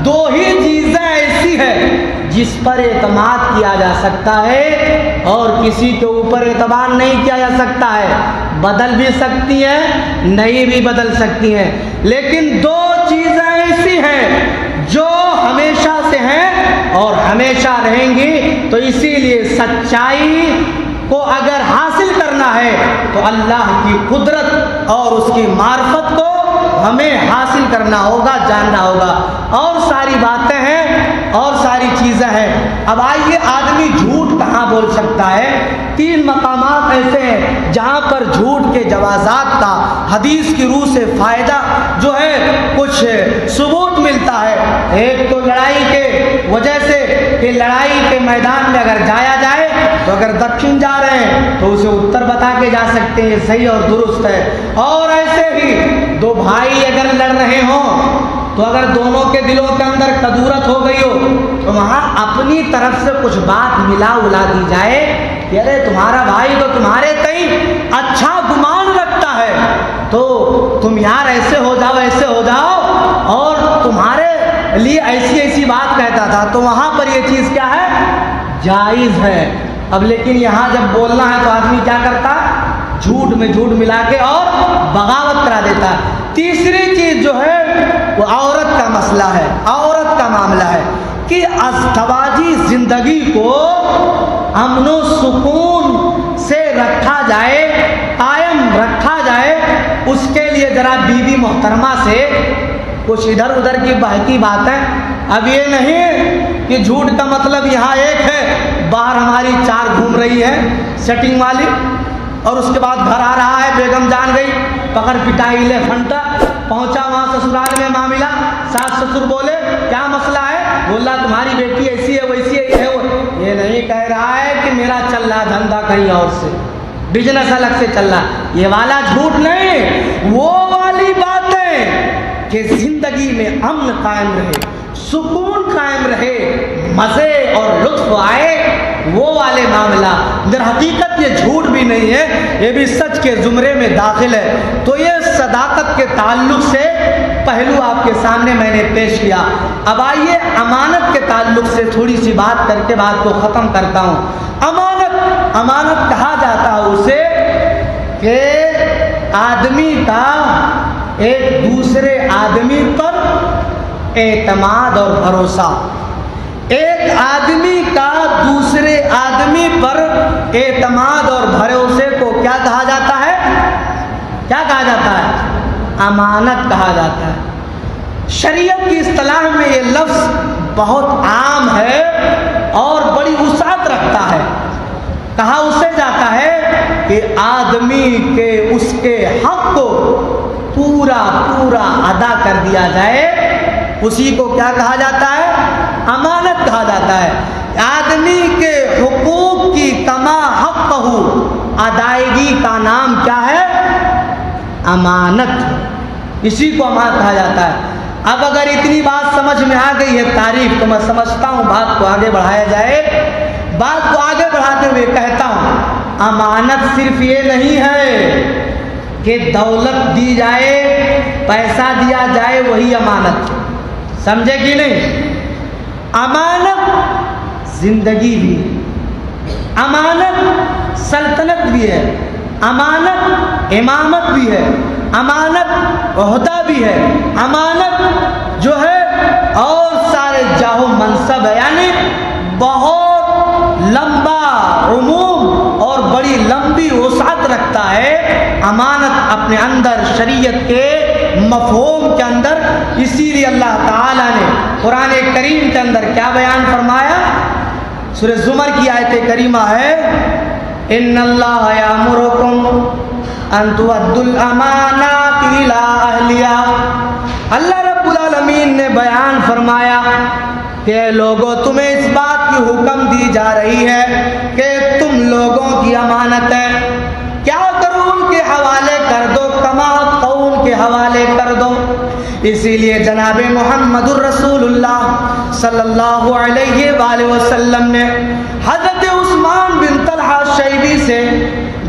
دو ہی چیزیں ایسی ہیں جس پر اعتماد کیا جا سکتا ہے اور کسی کے اوپر اعتماد نہیں کیا جا سکتا ہے۔ بدل بھی سکتی ہیں، نہیں بھی بدل سکتی ہیں، لیکن دو چیزیں ایسی ہیں جو ہمیشہ سے ہیں اور ہمیشہ رہیں گی۔ تو اسی لیے سچائی کو اگر حاصل کرنا ہے تو اللہ کی قدرت اور اس کی معرفت کو ہمیں حاصل کرنا ہوگا، جاننا ہوگا۔ اور ساری باتیں ہیں اور ساری چیزیں ہیں۔ اب آئیے، آدمی جھوٹ کہاں بول سکتا ہے؟ 3 مقامات ایسے ہیں جہاں پر جھوٹ کے جوازات کا حدیث کی روح سے فائدہ جو ہے کچھ ثبوت ملتا ہے۔ ایک تو لڑائی کے وجہ سے کہ لڑائی کے میدان میں اگر جایا جائے تو اگر دکشن جا رہے ہیں تو اسے اتر بتا کے جا سکتے ہیں، صحیح اور درست ہے۔ اور ایسے ہی 2 بھائی اگر لڑ رہے ہوں تو اگر دونوں کے دلوں کے اندر کدورت ہو گئی ہو تو وہاں اپنی طرف سے کچھ بات ملا دی جائے کہ ارے تمہارا بھائی تو تمہارے تئیں اچھا گمان رکھتا ہے، تو تم یار ایسے ہو جاؤ، ایسے ہو جاؤ، اور تمہارے لیے ایسی ایسی بات کہتا تھا، تو وہاں پر یہ چیز کیا ہے؟ جائز ہے۔ اب لیکن یہاں جب بولنا ہے تو آدمی کیا کرتا ہے؟ جھوٹ میں جھوٹ ملا کے اور بغاوت کرا دیتا ہے۔ تیسری چیز جو ہے وہ عورت کا مسئلہ ہے، عورت کا معاملہ ہے کہ ازدواجی زندگی کو امن و سکون سے رکھا جائے، قائم رکھا جائے، اس کے لیے ذرا بیوی محترمہ سے کچھ ادھر ادھر کی بہتی باتیں۔ اب یہ نہیں کہ جھوٹ کا مطلب یہاں ایک ہے، باہر ہماری 4 گھوم رہی ہے سیٹنگ والی، اور اس کے بعد گھر آ رہا ہے، بیگم جان گئی، پکڑ پٹائی لے پھنٹا، پہنچا وہاں سسرال میں معاملہ، ساس سسر بولے کیا مسئلہ ہے؟ بولا تمہاری بیٹی ایسی ہے ویسی ہے، یہ ہے وہ۔ یہ نہیں کہہ رہا ہے کہ میرا چل رہا دھندا کہیں اور سے، بزنس الگ سے چل رہا، یہ والا جھوٹ نہیں، وہ والی باتیں کہ زندگی میں امن قائم رہے، سکون قائم رہے، مزے اور لطف آئے، وہ والے معاملہ۔ در حقیقت یہ جھوٹ بھی نہیں ہے، یہ بھی سچ کے زمرے میں داخل ہے۔ تو یہ صداقت کے تعلق سے پہلو آپ کے سامنے میں نے پیش کیا۔ اب آئیے امانت کے تعلق سے تھوڑی سی بات کر کے بات کو ختم کرتا ہوں۔ امانت کہا جاتا ہے اسے کہ آدمی کا ایک دوسرے آدمی پر اعتماد اور بھروسہ، ایک آدمی کا دوسرے آدمی پر اعتماد اور بھروسے کو کیا کہا جاتا ہے؟ کیا کہا جاتا ہے؟ امانت کہا جاتا ہے۔ شریعت کی اصطلاح میں یہ لفظ بہت عام ہے اور بڑی وسعت رکھتا ہے۔ کہا اسے جاتا ہے کہ آدمی کے اس کے حق کو پورا ادا کر دیا جائے، اسی کو کیا کہا جاتا ہے؟ امانت کہا جاتا ہے۔ آدمی کے حقوق کی کما حق ادائیگی کا نام کیا ہے؟ امانت، اسی کو امانت کہا جاتا ہے۔ اب اگر اتنی بات سمجھ میں آ گئی ہے تعریف، تو میں سمجھتا ہوں بات کو آگے بڑھایا جائے۔ بات کو آگے بڑھاتے ہوئے کہتا ہوں، امانت صرف یہ نہیں ہے کہ دولت دی جائے، پیسہ دیا جائے وہی امانت، سمجھے کہ نہیں؟ امانت زندگی بھی ہے، امانت سلطنت بھی ہے، امانت امامت بھی ہے، امانت عہدہ بھی ہے، امانت جو ہے اور سارے جاہ و منصب ہے، یعنی بہت لمبا عموم اور بڑی لمبی وسعت رکھتا ہے امانت اپنے اندر، شریعت کے مفہوم کے اندر۔ اسی لیے اللہ تعالیٰ نے قرآن کریم کے اندر کیا بیان فرمایا؟ سورہ زمر کی آیت کریمہ ہے ان اللہ یامرکم ان تؤدوا الامانات الی اہلہا۔ اللہ رب العالمین نے بیان فرمایا کہ لوگوں تمہیں اس بات کی حکم دی جا رہی ہے کہ تم لوگوں کی امانت ہے، کیا کرو ان کے حوالے کر دو، کما قوم کے حوالے کر دو۔ اسی لیے جناب محمد الرسول اللہ صلی اللہ علیہ وآلہ وسلم نے حضرت عثمان بن طلحہ شیبی سے،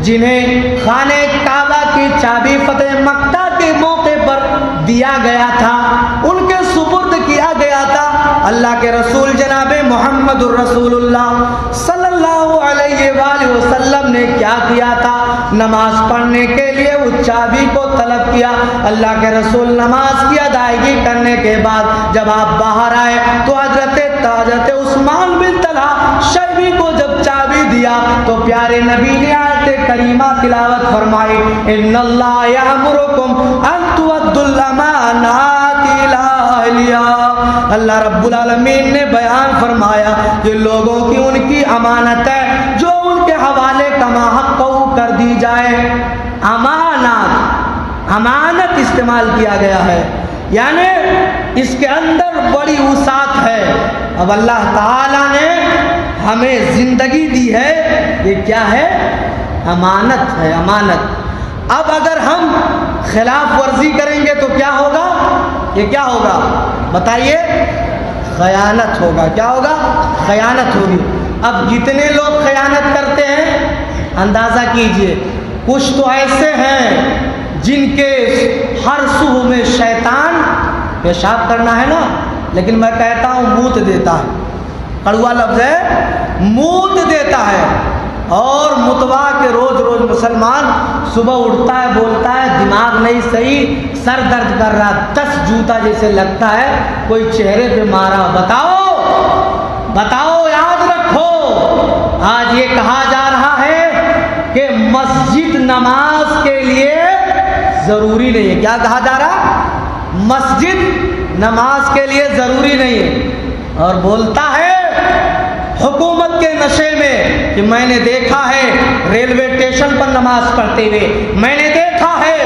جنہیں خانہ کعبہ کی چابی فتح مکہ کے موقع پر دیا گیا تھا، ان کے سپرد کیا گیا تھا، اللہ کے رسول جناب محمد الرسول اللہ صلی اللہ علیہ وآلہ وسلم نے کیا کیا تھا؟ نماز پڑھنے کے لیے اس چابی کو طلب کیا۔ اللہ کے رسول نماز کی ادائیگی کرنے کے بعد جب آپ باہر آئے تو حضرت عثمان بن طلحہ شیبی کو جب چابی دیا تو پیارے نبی نے آیت کریمہ تلاوت فرمائی ان اللہ یامرکم ان تؤدوا الامانات الی اہلہا۔ اللہ رب العالمین نے بیان فرمایا کہ لوگوں کی ان کی امانت ہے جو ان کے حوالے کما حق کر دی جائے۔ امانت استعمال کیا گیا ہے، یعنی اس کے اندر بڑی وسعت ہے۔ اب اللہ تعالیٰ نے ہمیں زندگی دی ہے، یہ کیا ہے؟ امانت ہے، امانت۔ اب اگر ہم خلاف ورزی کریں گے تو کیا ہوگا؟ یہ کیا ہوگا بتائیے؟ خیانت ہوگا۔ کیا ہوگا؟ خیانت ہوگی۔ اب جتنے لوگ خیانت کرتے ہیں اندازہ کیجئے، کچھ تو ایسے ہیں جن کے ہر صبح میں شیطان پیشاب کرنا ہے نا، لیکن میں کہتا ہوں موت دیتا ہے، کڑوا لفظ ہے، موت دیتا ہے۔ اور متوا کے روز روز مسلمان صبح اٹھتا ہے، بولتا ہے دماغ نہیں صحیح، سر درد کر رہا، 10 جوتا جیسے لگتا ہے، کوئی چہرے پہ مارا۔ بتاؤ، یاد رکھو، آج یہ کہا جا رہا ہے کہ مسجد نماز کے لیے ضروری نہیں ہے۔ کیا کہا جا رہا؟ مسجد نماز کے لیے ضروری نہیں ہے، اور بولتا ہے حکومت کے نشے میں کہ میں نے دیکھا ہے ریلوے اسٹیشن پر نماز پڑھتے ہوئے، میں نے دیکھا ہے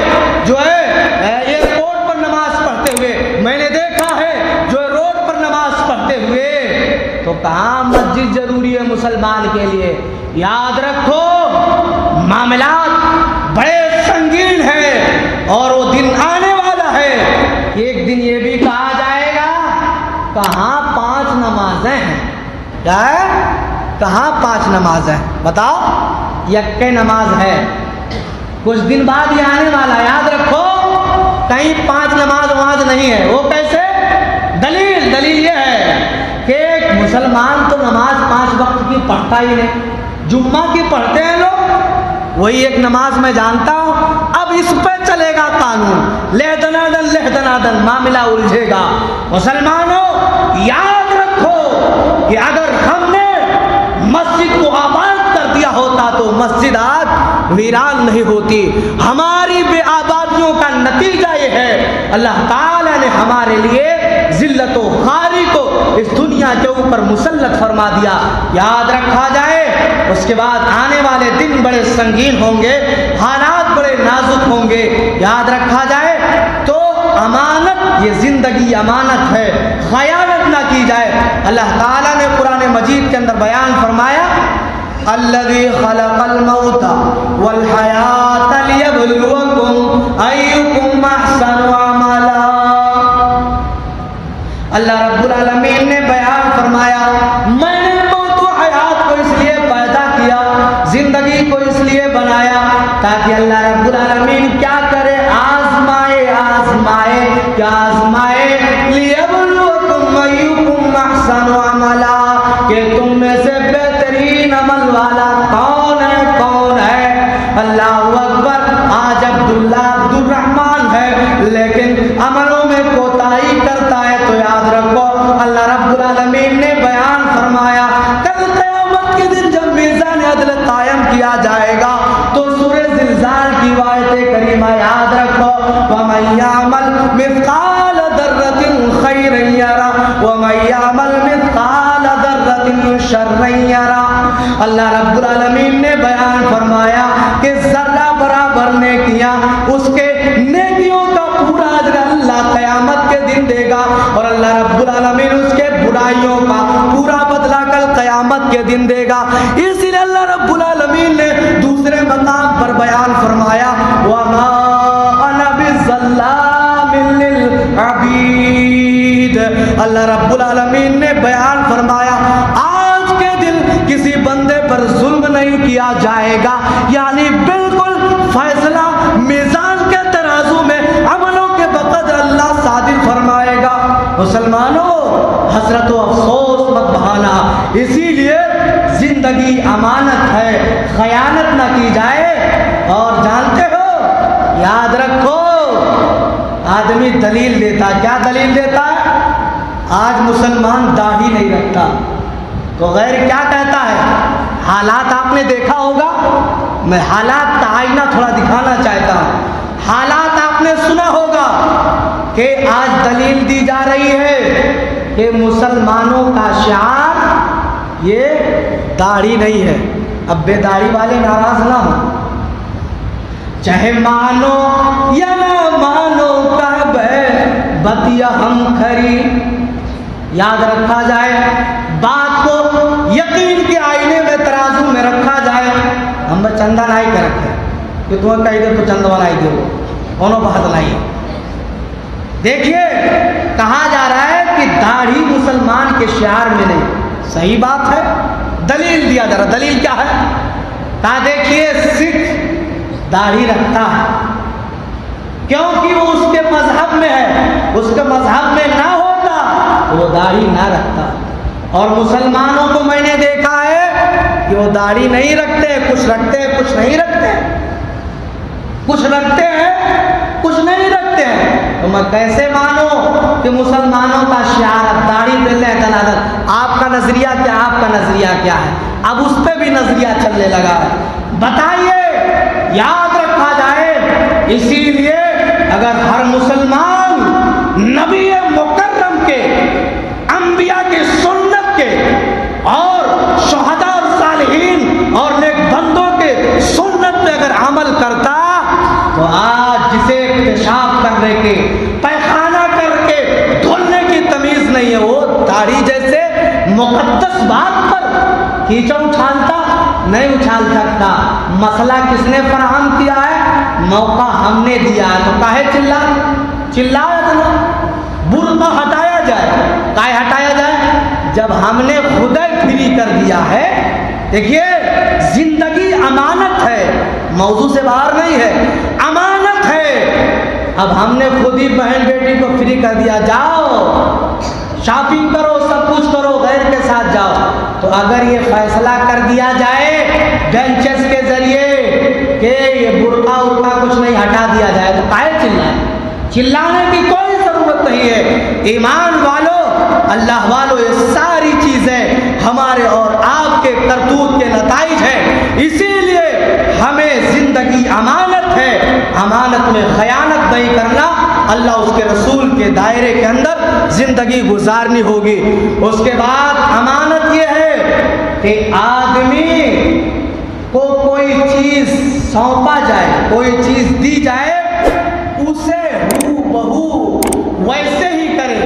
جو ہے ایئرپورٹ پر نماز پڑھتے ہوئے، میں نے دیکھا ہے جو ہے روڈ پر نماز پڑھتے ہوئے۔ تو کہاں مسجد ضروری ہے مسلمان کے لیے؟ یاد رکھو معاملات بڑے سنگین ہیں، اور وہ دن آنے والا ہے، ایک دن یہ بھی کہا جائے گا کہاں 5 نمازیں ہیں؟ کیا ہے؟ کہاں 5 نمازیں؟ بتاؤ، یکے نماز ہے، کچھ دن بعد یہ آنے والا، یاد رکھو کہیں 5 نماز نہیں ہے۔ وہ کیسے؟ دلیل یہ ہے کہ ایک مسلمان تو نماز 5 وقت کی پڑھتا ہی نہیں، جمعہ کی پڑھتے ہیں لوگ، وہی ایک نماز میں جانتا ہوں۔ اب اس پہ چلے گا قانون، لہدنادن معاملہ الجھے گا۔ مسلمانوں یاد رکھو کہ اگر ہم نے مسجد کو آباد کر دیا ہوتا تو مسجد آج ویران نہیں ہوتی۔ ہماری بے آبادیوں کا نتیجہ یہ ہے اللہ تعالی نے ہمارے لیے ذلت و خواری کو اس دنیا کے اوپر مسلط فرما دیا۔ یاد رکھا جائے، اس کے بعد آنے والے دن بڑے سنگین ہوں گے، حالات بڑے نازک ہوں گے۔ یاد رکھا جائے تو امانت، یہ زندگی امانت ہے، خیانت نہ کی جائے۔ اللہ تعالیٰ نے قرآن مجید کے اندر بیان فرمایا الذی خلق الموت والحیات لیبلوکم ایکم احسن عملا۔ اللہ رب العالمین نے بیان فرمایا میں نے موت و حیات کو اس لیے پیدا کیا، زندگی کو اس لیے بنایا تاکہ اللہ رب العالمین کیا کرے؟ آزمائے لیبلوکم ایکم احسن عملا، کہ تم میں سے بہترین عمل والا کون ہے؟ اللہ اکبر۔ آج عبد الرحمن ہے لیکن عملوں میں کوتاہی کرتا ہے، تو یاد رکھو اللہ رب العالمین نے بیان فرمایا کل قیامت کے دن جب میزان عدل قائم کیا جائے زلزال کی آیت کریمہ یاد رکھو، وَمَن يَعْمَلْ مِثْقَالَ ذَرَّةٍ خَيْرًا يَرَهُ وَمَن يَعْمَلْ مِثْقَالَ ذَرَّةٍ شَرًّا يَرَهُ۔ اللہ رب العالمین نے بیان فرمایا کہ ذرہ برابر نیکیاں، اس کے نیکیوں کا پورا اجر اللہ قیامت کے دن دے گا، اور اللہ رب العالمین اس کے برائیوں کا پورا بدلہ کل قیامت کے دن دے گا۔ اسی لیے اللہ رب العالمین نے دوسرے مقام پر بیان فرمایا وَمَا أَنَا بِالظَّلَّامٍ لِّلْعَبِيدِ۔ اللہ رب العالمین نے بیان فرمایا آج کے دن کسی بندے پر ظلم نہیں کیا جائے گا، یعنی بالکل فیصلہ میزان کے ترازو میں عملوں کے بقدر اللہ صادر فرمائے گا۔ مسلمانوں، حسرت و افسوس مت بہانا، اسی لیے زندگی امانت ہے، خیانت نہ کی جائے۔ اور جانتے ہو، یاد رکھو، آدمی دلیل دیتا، کیا دلیل دیتا ہے؟ آج مسلمان داڑھی نہیں رکھتا تو غیر کیا کہتا ہے؟ حالات آپ نے دیکھا ہوگا، میں حالات کا آئینہ تھوڑا دکھانا چاہتا ہوں۔ حالات آپ نے سنا ہوگا کہ آج دلیل دی جا رہی ہے کہ مسلمانوں کا شعار یہ داڑھی نہیں ہے۔ اب بے داڑھی والے ناراض نہ ہوں، چاہے مانو یا نہ مانو کعبہ بتیا ہم کھری، یاد رکھا جائے، بات کو یقین کے آئینے میں ترازو میں رکھا جائے۔ ہم چندہ نہیں کر رکھے کہ تمہیں کہی دے تو چندہ نہیں دے، انہوں بہت نہیں۔ دیکھیے، کہا جا رہا ہے کہ داڑھی مسلمان کے شعار میں نہیں، صحیح بات ہے، دلیل دیا جا رہا۔ دلیل کیا ہے؟ کہا دیکھیے سکھ داڑھی رکھتا ہے کیونکہ وہ اس کے مذہب میں ہے، اس کے مذہب میں نہ ہوتا تو وہ داڑھی نہ رکھتا۔ اور مسلمانوں کو میں نے دیکھا ہے کہ وہ داڑھی نہیں رکھتے، کچھ رکھتے ہیں کچھ نہیں رکھتے، کچھ رکھتے ہیں کچھ نہیں رکھتے ہیں۔ تو میں کیسے مانوں کہ مسلمانوں کا شعار اب داڑھی پہ لے دلالت؟ آپ کا نظریہ کیا، آپ کا نظریہ کیا ہے؟ اب اس پہ بھی نظریہ چلنے لگا ہے۔ بتائیے، یاد رکھا جائے، اسی لیے اگر ہر مسلمان نبی مکرم کے، انبیاء کی سنت کے، اور شہداء اور صالحین اور نیک بندوں کے سنت پہ اگر عمل کرتا تو آج جسے پیشاب کرنے کے، پیخانہ کر کے دھلنے کی تمیز نہیں ہے، وہ داڑھی جیسے مقدس بات پر کیچڑ اچھالتا نہیں اچھال سکتا۔ مسئلہ کس نے فراہم کیا ہے؟ موقع ہم نے دیا ہے، تو کاہے چلایا اتنا؟ برقع ہٹایا جائے، کاہے ہٹایا جائے؟ جب ہم نے خود فری کر دیا ہے۔ دیکھیے، زندگی امانت ہے، موضوع سے باہر نہیں ہے، امانت ہے۔ اب ہم نے خود ہی بہن بیٹی کو فری کر دیا، جاؤ شاپنگ کرو، سب کچھ کرو، غیر کے ساتھ جاؤ، تو اگر یہ فیصلہ کر دیا جائے بینچز کے ذریعے کہ یہ برقع کچھ نہیں ہٹا دیا جائے، تو کاہے چلائیں؟ چلانے کی کوئی ضرورت نہیں ہے۔ ایمان والو، اللہ والو، یہ ساری چیزیں ہمارے اور آپ کے کرتوت کے نتائج ہیں۔ اسی لیے ہمیں زندگی امانت ہے، امانت میں خیانت نہیں کرنا، اللہ اس کے رسول کے دائرے کے اندر زندگی گزارنی ہوگی۔ اس کے بعد امانت یہ ہے کہ آدمی کو کوئی چیز سونپا جائے، کوئی چیز دی جائے، اسے ہو بہو ویسے ہی کرے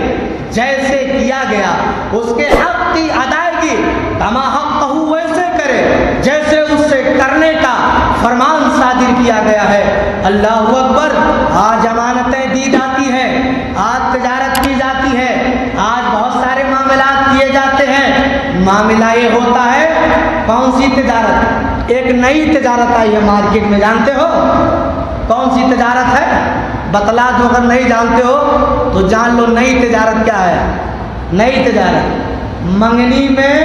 جیسے کیا گیا، اس کے حق کی ادائیگی کما حق ہو ویسے کرے جیسے اس سے کرنے کا فرمان صادر کیا گیا ہے۔ اللہ اکبر! آج امانتیں دی جاتی ہیں، آج تجارت کی جاتی ہے، آج بہت سارے معاملات کیے جاتے ہیں۔ معاملہ یہ ہوتا ہے، کون سی تجارت؟ ایک نئی تجارت آئی ہے مارکیٹ میں، جانتے ہو کون سی تجارت ہے؟ بتلا دو، اگر نہیں جانتے ہو تو جان لو نئی تجارت کیا ہے۔ نئی تجارت منگنی میں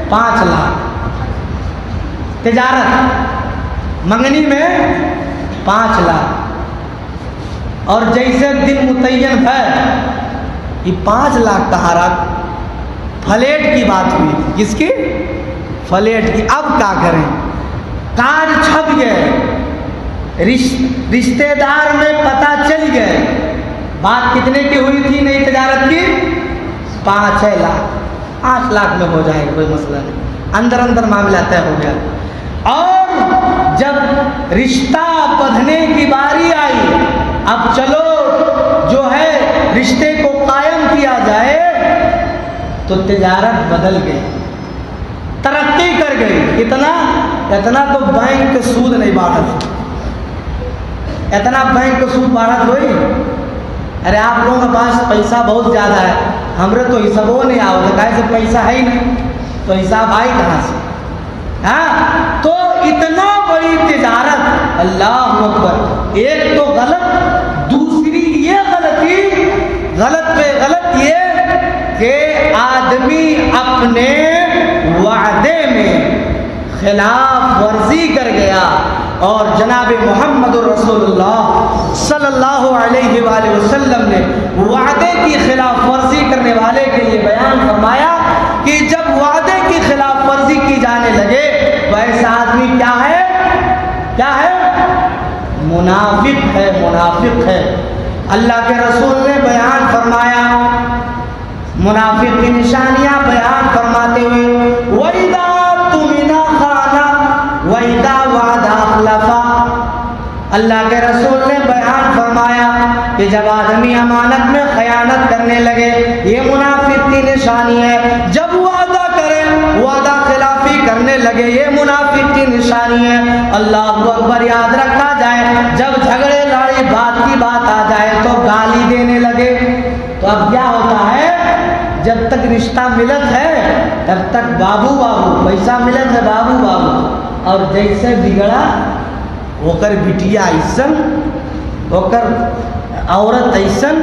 5 لاکھ، تجارت منگنی میں 5 لاکھ، اور جیسے دن متعین ہے یہ 5 لاکھ کہاں رکھ؟ فلیٹ کی بات ہوئی، کس کی؟ فلیٹ کی۔ اب کیا کریں؟ کارڈ چھپ گئے، رشتے دار میں پتہ چل گئے. بات کتنے کی ہوئی تھی نئی تجارت کی؟ 5-6 لاکھ. 8 لاکھ میں ہو جائے گا, کوئی مسئلہ نہیں. اندر معاملہ طے ہو گیا. اور جب رشتہ بدھنے کی باری آئی, اب چلو جو ہے رشتے کو قائم کیا جائے, تو تجارت بدل گئی, ترقی کر گئی. اتنا تو بینک کے سود نہیں بڑھت, اتنا بینک کے سود بڑھت ہوئی. ارے آپ لوگوں کے پاس پیسہ بہت زیادہ ہے, ہمارے تو حسابوں نہیں آؤ, کہا سے پیسہ ہے ہی نہیں, تو حساب آئی کہاں سے؟ ہاں, تو اتنا بڑی تجارت, اللہ اکبر. ایک تو غلط, دوسری یہ غلطی, غلط پہ غلط یہ کہ آدمی اپنے وعدے میں خلاف ورزی کر گیا. اور جناب محمد رسول اللہ صلی اللہ علیہ وآلہ وسلم نے وعدے کی خلاف ورزی کرنے والے کے لیے بیان فرمایا کہ جب وعدے کی خلاف ورزی کی جانے لگے تو ایسا آدمی کیا ہے؟ منافق ہے, منافق ہے. اللہ کے رسول نے بیان فرمایا, منافق کی نشانیاں بیان فرماتے ہوئے, وَإِذَا تُمِنَ خَانَ وَإِذَا وَعَدَ أَخْلَفَ. اللہ کے رسول نے بیان فرمایا کہ جب آدمی امانت میں خیانت کرنے لگے, یہ منافق کی نشانی ہے. جب وعدہ کرے وعدہ خلافی کرنے لگے, یہ منافق کی نشانی ہے. اللہ اکبر. یاد رکھا جائے, جب جھگڑے لڑائی بات کی بات آ جائے تو گالی دینے لگے. تو اب کیا ہوتا ہے, جب تک رشتہ ملت ہے تب تک بابو بابو, پیسہ ملت ہے بابو بابو, اور جیسے بگڑا وہ کر بٹیا ایسن, وہ کر عورت ایسن,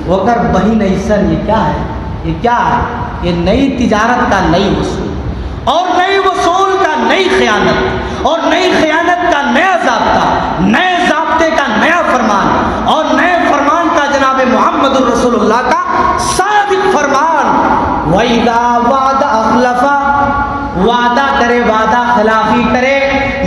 وہ کر بہن ایسن. یہ کیا ہے؟ یہ کیا ہے؟ یہ نئی تجارت کا نئی وصول, اور نئی وصول کا نئی خیانت, اور نئی خیانت کا نیا ضابطہ, نئے ضابطے کا نیا فرمان, اور نئے فرمان کا جناب محمد الرسول اللہ کا صادق فرمان. وَإِذَا وَعَدَ أَخْلَفَ, وعدہ کرے وعدہ خلافی کرے.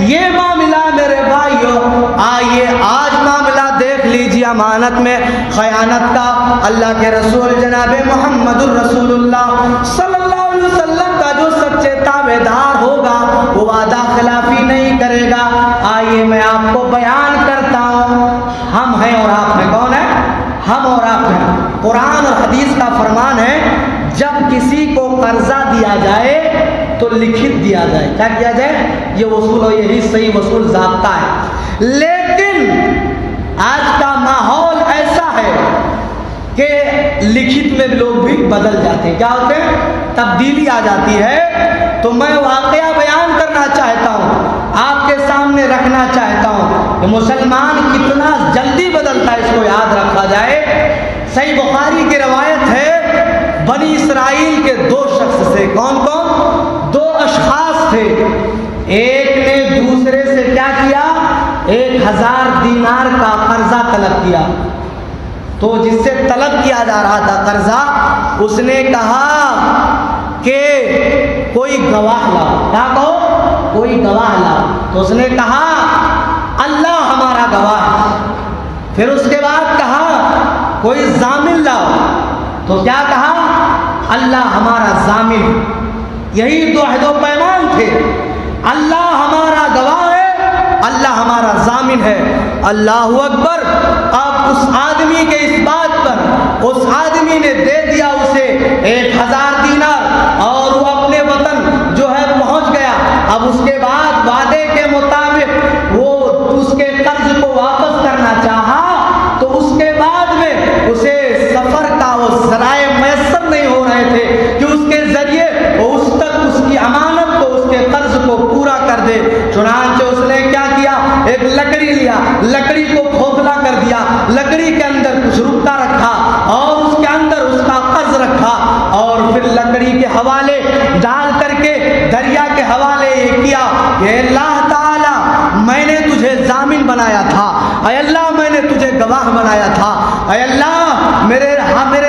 یہ معاملہ میرے بھائیو, آئیے آج معاملہ دیکھ لیجیے امانت میں خیانت کا. اللہ کے رسول جناب محمد الرسول اللہ صلی اللہ علیہ وسلم کا جو سچے تابع دار ہوگا وہ وعدہ خلافی نہیں کرے گا. آئیے میں آپ کو بیان کرتا ہوں, ہم ہیں اور آپ ہیں. کون ہے؟ ہم اور آپ ہیں. قرآن اور حدیث کا فرمان ہے, جب کسی کو قرضہ دیا جائے تو لکھت دیا جائے. کیا کیا جائے؟ یہ وصول ہو, یہی صحیح وصول ضابطہ ہے. لیکن آج کا ماحول ایسا ہے کہ لکھت میں لوگ بھی بدل جاتے ہیں. کیا ہوتے ہیں؟ تبدیلی آ جاتی ہے. تو میں واقعہ بیان کرنا چاہتا ہوں, آپ کے سامنے رکھنا چاہتا ہوں کہ مسلمان کتنا جلدی بدلتا ہے, اس کو یاد رکھا جائے. صحیح بخاری کی روایت ہے, بنی اسرائیل کے 2 شخص سے, کون 2 اشخاص تھے. ایک نے دوسرے سے کیا کیا, 1000 دینار کا قرضہ طلب کیا. تو جس سے طلب کیا جا رہا تھا قرضہ, اس نے کہا کہ کوئی گواہ لاؤ. کیا کہو؟ کوئی گواہ لاؤ. تو اس نے کہا اللہ ہمارا گواہ ہے. پھر اس کے بعد کہا کوئی ضامن لاؤ. تو کیا کہا؟ اللہ ہمارا ضامن. یہی 2 عہد و پیمان تھے, اللہ ہمارا گواہ ہے, اللہ ہمارا ضامن ہے. اللہ اکبر. اب اس آدمی کے اس بات پر اس آدمی نے دے دیا اسے 1000 دینار, اور وہ اپنے وطن جو ہے پہنچ گیا. اب اس کے بعد وعدے کے مطابق وہ اس کے قرض کو واپس کرنا چاہا, تو اس کے بعد میں اسے سفر کا وہ ذرائع میسر نہیں ہو رہے تھے کہ اس کے ذریعے اس تک اس کی امانت کو, اس کے قرض کو پورا کر دے. چنانچہ اس نے کیا کیا, ایک لکڑی لیا, لکڑی کو کھوکھلا کر دیا, لکڑی کے اندر کچھ رکھا رکھا, اور اس کے اندر اس کا قرض رکھا, اور پھر لکڑی کے حوالے ڈال کر کے دریا کے حوالے یہ کیا کہ اللہ تعالی میں نے تجھے ضامن بنایا تھا, اے اللہ میں نے تجھے گواہ بنایا تھا, اے اللہ میرے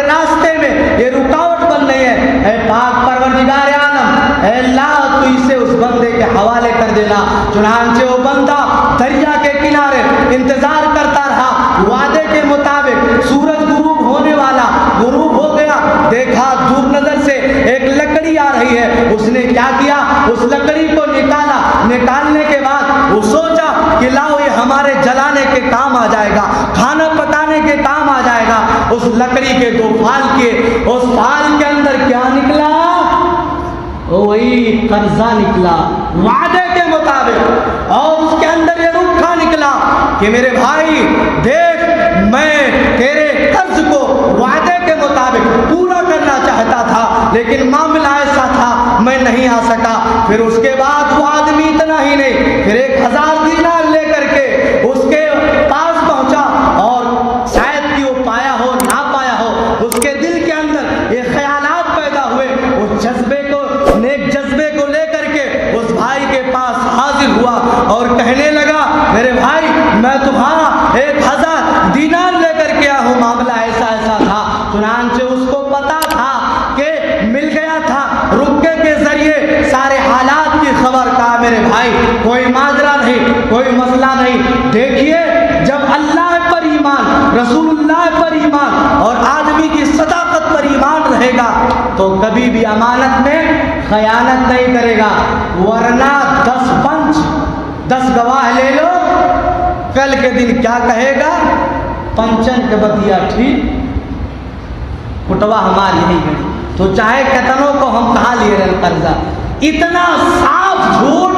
راستے میں یہ رکاوٹ بن رہی ہے, اے پاک پروردگار عالم, اے اللہ تو اسے اس بندے کے حوالے کر دینا۔ چنانچہ وہ بندہ دریا کے کنارے انتظار کرتا رہا، وعدے کے مطابق سورج غروب ہونے والا، غروب ہو گیا، دیکھا دور نظر سے ایک لکڑی آ رہی ہے۔ اس نے کیا کیا، اس لکڑی کو نکالا، نکالنے کے بعد وہ سوچا کہ لاؤ یہ ہمارے جلانے کے کام آ جائے گا، کھانا پکانے کے کام آ جائے گا۔ اس لکڑی کے دو پھال کیے، اس پھال کے اندر کیا نکلا، وہی قرضہ نکلا وعدے کے مطابق، اور اس کے اندر یہ رکھا نکلا کہ میرے بھائی دیکھ، میں تیرے قرض کو وعدے کے مطابق پورا کرنا چاہتا تھا، لیکن معاملہ ایسا تھا میں نہیں آ سکا۔ پھر اس کے بعد وہ آدمی اتنا ہی نہیں، پھر 1000 دینار لے کر کے اس کے پاس پہنچا، اور شاید کہ وہ پایا ہو نہ پایا ہو، اس کے دل کے اندر یہ خیالات پیدا ہوئے، اس جذبے کو، نیک جذبے کو لے کر کے اس بھائی کے پاس حاضر ہوا اور کہنے لگا میرے بھائی میں تمہارا 1000 دینار لے کر کے آیا ہوں، معاملہ ایسا ایسا تھا۔ چنانچہ اس کو پتا تھا کہ مل گیا تھا، رکے کے ذریعے سارے حالات کی خبر کا میرے بھائی کوئی ماجرا نہیں، کوئی مسئلہ نہیں۔ دیکھیے جب اللہ پر ایمان، رسول اللہ پر ایمان اور آدمی کی صداقت پر ایمان رہے گا تو کبھی بھی امانت میں خیانت نہیں کرے گا، ورنہ 10 پنچ 10 گواہ لے لو، کل کے دن کیا کہے گا، پنچن کے بدیا ٹھیک پٹوا ہماری نہیں گئی، تو چاہے کتنوں کو ہم کہاں لیے رہے قرضہ۔ اتنا صاف جھوٹ،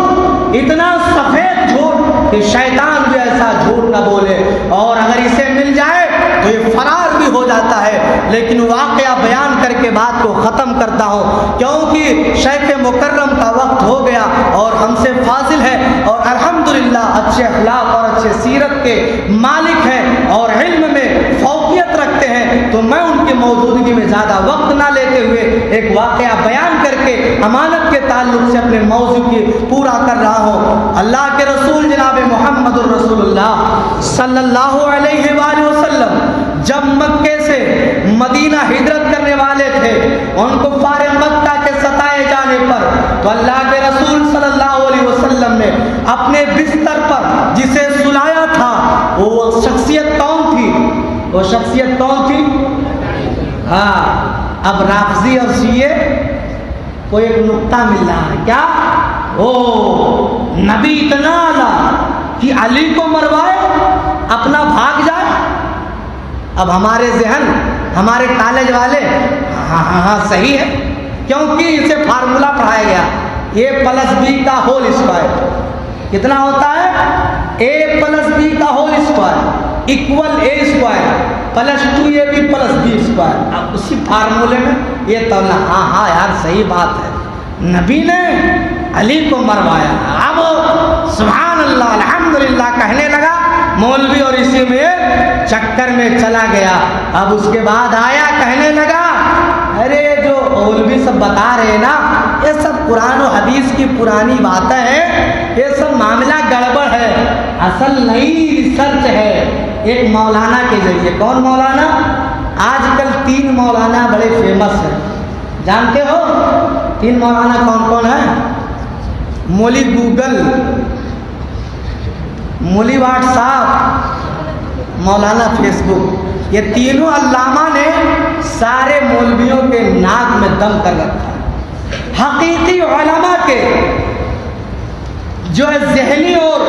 اتنا سفید جھوٹ کہ شیطان بھی ایسا جھوٹ نہ بولے، اور اگر اسے مل جائے تو یہ فرار بھی ہو جاتا ہے۔ لیکن واقعہ بیان کر کے بات کو ختم کرتا ہوں، کیونکہ شیخ مکرم کا وقت ہو گیا اور ہم سے فاضل ہے، اور الحمدللہ اچھے اخلاق اور اچھے سیرت کے مالک ہیں اور علم میں فوقیت رکھتے ہیں، تو میں ان کی موجودگی میں زیادہ وقت نہ لیتے ہوئے ایک واقعہ بیان کر کے امانت کے تعلق سے اپنے موضوع کی پورا کر رہا ہوں۔ اللہ کے رسول جناب محمد الرسول اللہ صلی اللہ علیہ وآلہ وسلم جب مکے سے مدینہ ہجرت کرنے والے تھے، ان کو فارغ مکہ کے ستائے جانے پر، تو اللہ کے رسول صلی اللہ علیہ وسلم نے اپنے بستر پر جسے سلایا تھا، وہ شخصیت کون تھی، وہ شخصیت کون تھی؟ ہاں اب رافضی اور شیعہ کو ایک نقطہ مل رہا ہے، کیا او نبی اتنا اعلیٰ کہ علی کو مروائے اپنا بھاگ جائے۔ اب ہمارے ذہن، ہمارے کالج والے ہاں ہاں ہاں صحیح ہے، کیونکہ اسے فارمولا پڑھایا گیا A+B کا ہول اسکوائر کتنا ہوتا ہے، A+B² اکول A²+2AB+B²۔ اب اسی فارمولے میں یہ تو ہاں ہاں یار صحیح بات ہے، نبی نے علی کو مروایا۔ اب سبحان اللہ الحمدللہ کہنے لگا مولوی، اور اسی میں چکر میں چلا گیا۔ اب اس کے بعد آیا کہنے لگا ارے جو مولوی سب بتا رہے ہیں نا، یہ سب قرآن و حدیث کی پرانی باتیں ہیں، یہ سب معاملہ گڑبڑ ہے، اصل نئی ریسرچ ہے ایک مولانا کے ذریعے۔ کون مولانا؟ آج کل 3 مولانا بڑے فیمس ہیں، جانتے ہو 3 مولانا کون کون ہیں؟ مولی گوگل، مولی واٹس ایپ، مولانا فیس بک، یہ تینوں علامہ نے سارے مولویوں کے ناک میں دم کر رکھا ہے۔ حقیقی علماء کے جو ہے ذہنی اور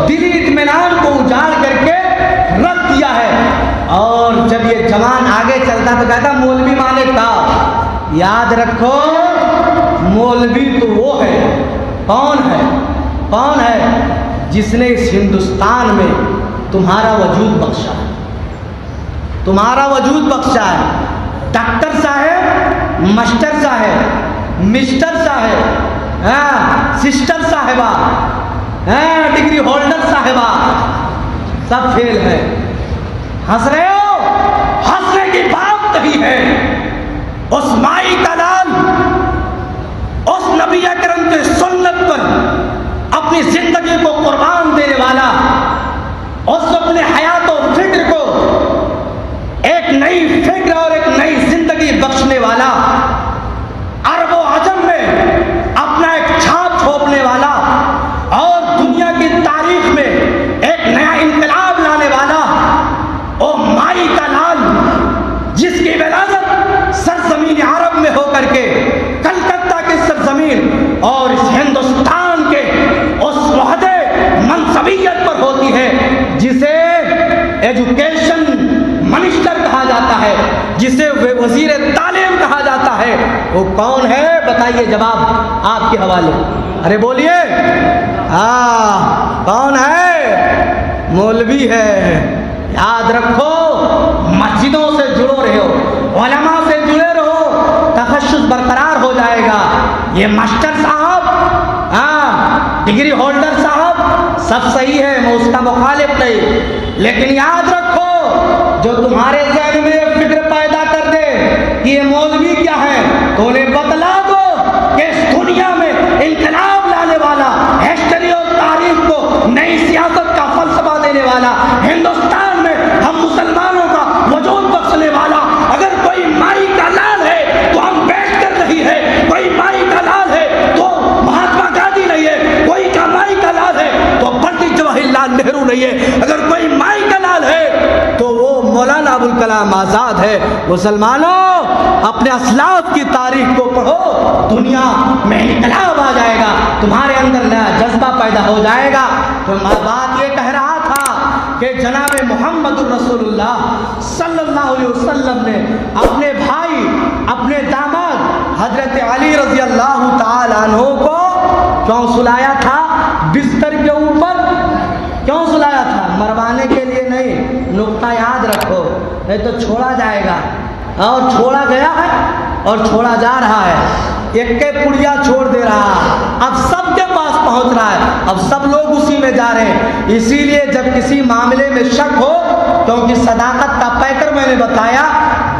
دلی اطمینان کو اجاڑ کر کے رکھ دیا ہے، اور جب یہ جوان آگے چلتا تو کہتا مولوی مانے کا، یاد رکھو مولوی تو وہ ہے، کون ہے، کون ہے جس نے اس ہندوستان میں تمہارا وجود بخشا ہے، تمہارا وجود بخشا ہے۔ ڈاکٹر صاحب، ماسٹر صاحب، مسٹر صاحب، سسٹر صاحبہ، ڈگری ہولڈر صاحبہ، سب فیل ہے۔ ہنس رہے ہو؟ ہنسنے کی بات نہیں ہے۔ اس مائی کا لال، اس نبی اکرم کے سنت پر اپنی زندگی کو قربان دینے والا، اس اپنے حیات و فکر کو ایک نئی فکر اور ایک نئی زندگی بخشنے والا، عرب و عجم میں اپنا ایک چھاپ اور اس ہندوستان کے اس عہدے منصبیت پر ہوتی ہے جسے ایجوکیشن منسٹر کہا جاتا ہے، جسے وزیر تعلیم کہا جاتا ہے، وہ کون ہے؟ بتائیے، جواب آپ کے حوالے۔ ارے بولیے، کون ہے؟ مولوی ہے۔ یاد رکھو، مسجدوں سے جڑو رہو، علماء سے جڑے رہو، تخصص برقرار ہو جائے گا۔ یہ ماسٹر صاحب، ڈگری ہولڈر صاحب سب صحیح ہے، میں اس کا مخالف نہیں، لیکن یاد رکھو جو تمہارے ذہن میں یہ فکر پیدا کر دے کہ یہ مولوی کیا ہے، تو انہیں بتلا دو کہ اس دنیا میں انقلاب لانے والا، ہسٹری اور تاریخ کو نئی سیاست کا فلسفہ دینے والا، ہندوستان میں ہم مسلمانوں کا وجود بخشنے والا، اگر کوئی مائی کا لال ہے تو ہم بیٹھ کر نہیں ہے، کوئی مائی کا لال ہے تو مہاتما گاندھی نہیں ہے، کوئی کا مائی کا لال ہے تو پنڈت جواہر لال نہرو نہیں ہے، اگر کوئی مائی کا لال ہے تو وہ مولانا ابوالکلام آزاد ہے۔ مسلمانوں، اپنے اسلاف کی تاریخ کو پڑھو، دنیا میں انقلاب آ جائے گا، تمہارے اندر نیا جذبہ پیدا ہو جائے گا۔ تو میں بات یہ کہہ رہا تھا کہ جناب محمد الرسول اللہ صلی اللہ علیہ وسلم نے اپنے بھائی، اپنے داماد حضرت علی رضی اللہ تعالیٰ عنہ کو کیوں سلایا تھا؟ بستر کے اوپر کیوں سلایا تھا؟ مروانے کے لیے نہیں، نقطہ یاد رکھو، نہیں تو چھوڑا جائے گا، اور چھوڑا گیا ہے اور چھوڑا جا رہا ہے، ایک کے پڑیا چھوڑ دے رہا ہے، اب سب کے پاس پہنچ رہا ہے، اب سب لوگ اسی میں جا رہے ہیں۔ اسی لیے جب کسی معاملے میں شک ہو، کیونکہ صداقت کا پیکر میں نے بتایا،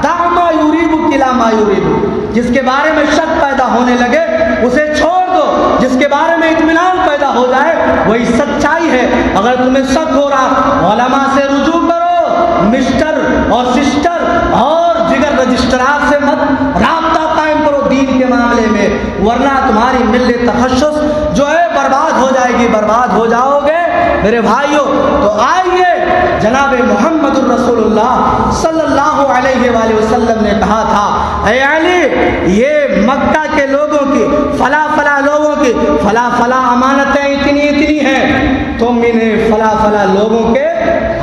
دع ما یریب الی ما یریب، جس کے بارے میں شک پیدا ہونے لگے اسے چھوڑ دو، جس کے بارے میں اطمینان پیدا ہو جائے وہی سچائی ہے۔ اگر تمہیں شک ہو رہا، علماء سے رجوع کرو، مسٹر اور سسٹر اور دیگر رجسٹرار سے مت رابطہ قائم کرو دین کے معاملے میں، ورنہ تمہاری ملت تخصص جو ہے برباد ہو جائے گی، برباد ہو جاؤ گے میرے بھائیوں۔ تو آئیے، جناب محمد الرسول اللہ صلی اللہ علیہ وآلہ وسلم نے کہا تھا، اے علی، یہ مکہ کے لوگوں کی، فلاں فلاں لوگوں کی فلاں فلاں امانتیں اتنی اتنی ہیں، تم انہیں فلاں فلاں لوگوں کے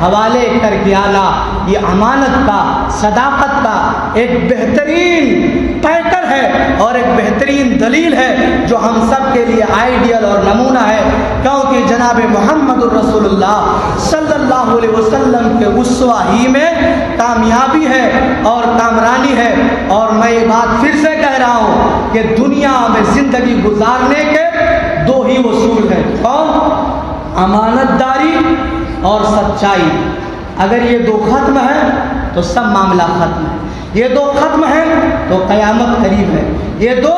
حوالے کر کے آنا۔ یہ امانت کا، صداقت کا ایک بہترین پیکر ہے اور ایک بہترین دلیل ہے جو ہم سب کے لیے آئیڈیل اور نمونہ ہے، کیونکہ جناب محمد الرسول اللہ صلی اللہ علیہ وسلم کے اسوہ ہی میں کامیابی ہے اور کامرانی ہے۔ اور میں یہ بات پھر سے کہہ رہا ہوں کہ دنیا میں زندگی گزارنے کے دو ہی اصول ہیں، کون؟ امانت داری اور سچائی۔ اگر یہ دو ختم ہے تو سب معاملہ ختم ہے، یہ دو ختم ہے تو قیامت قریب ہے، یہ دو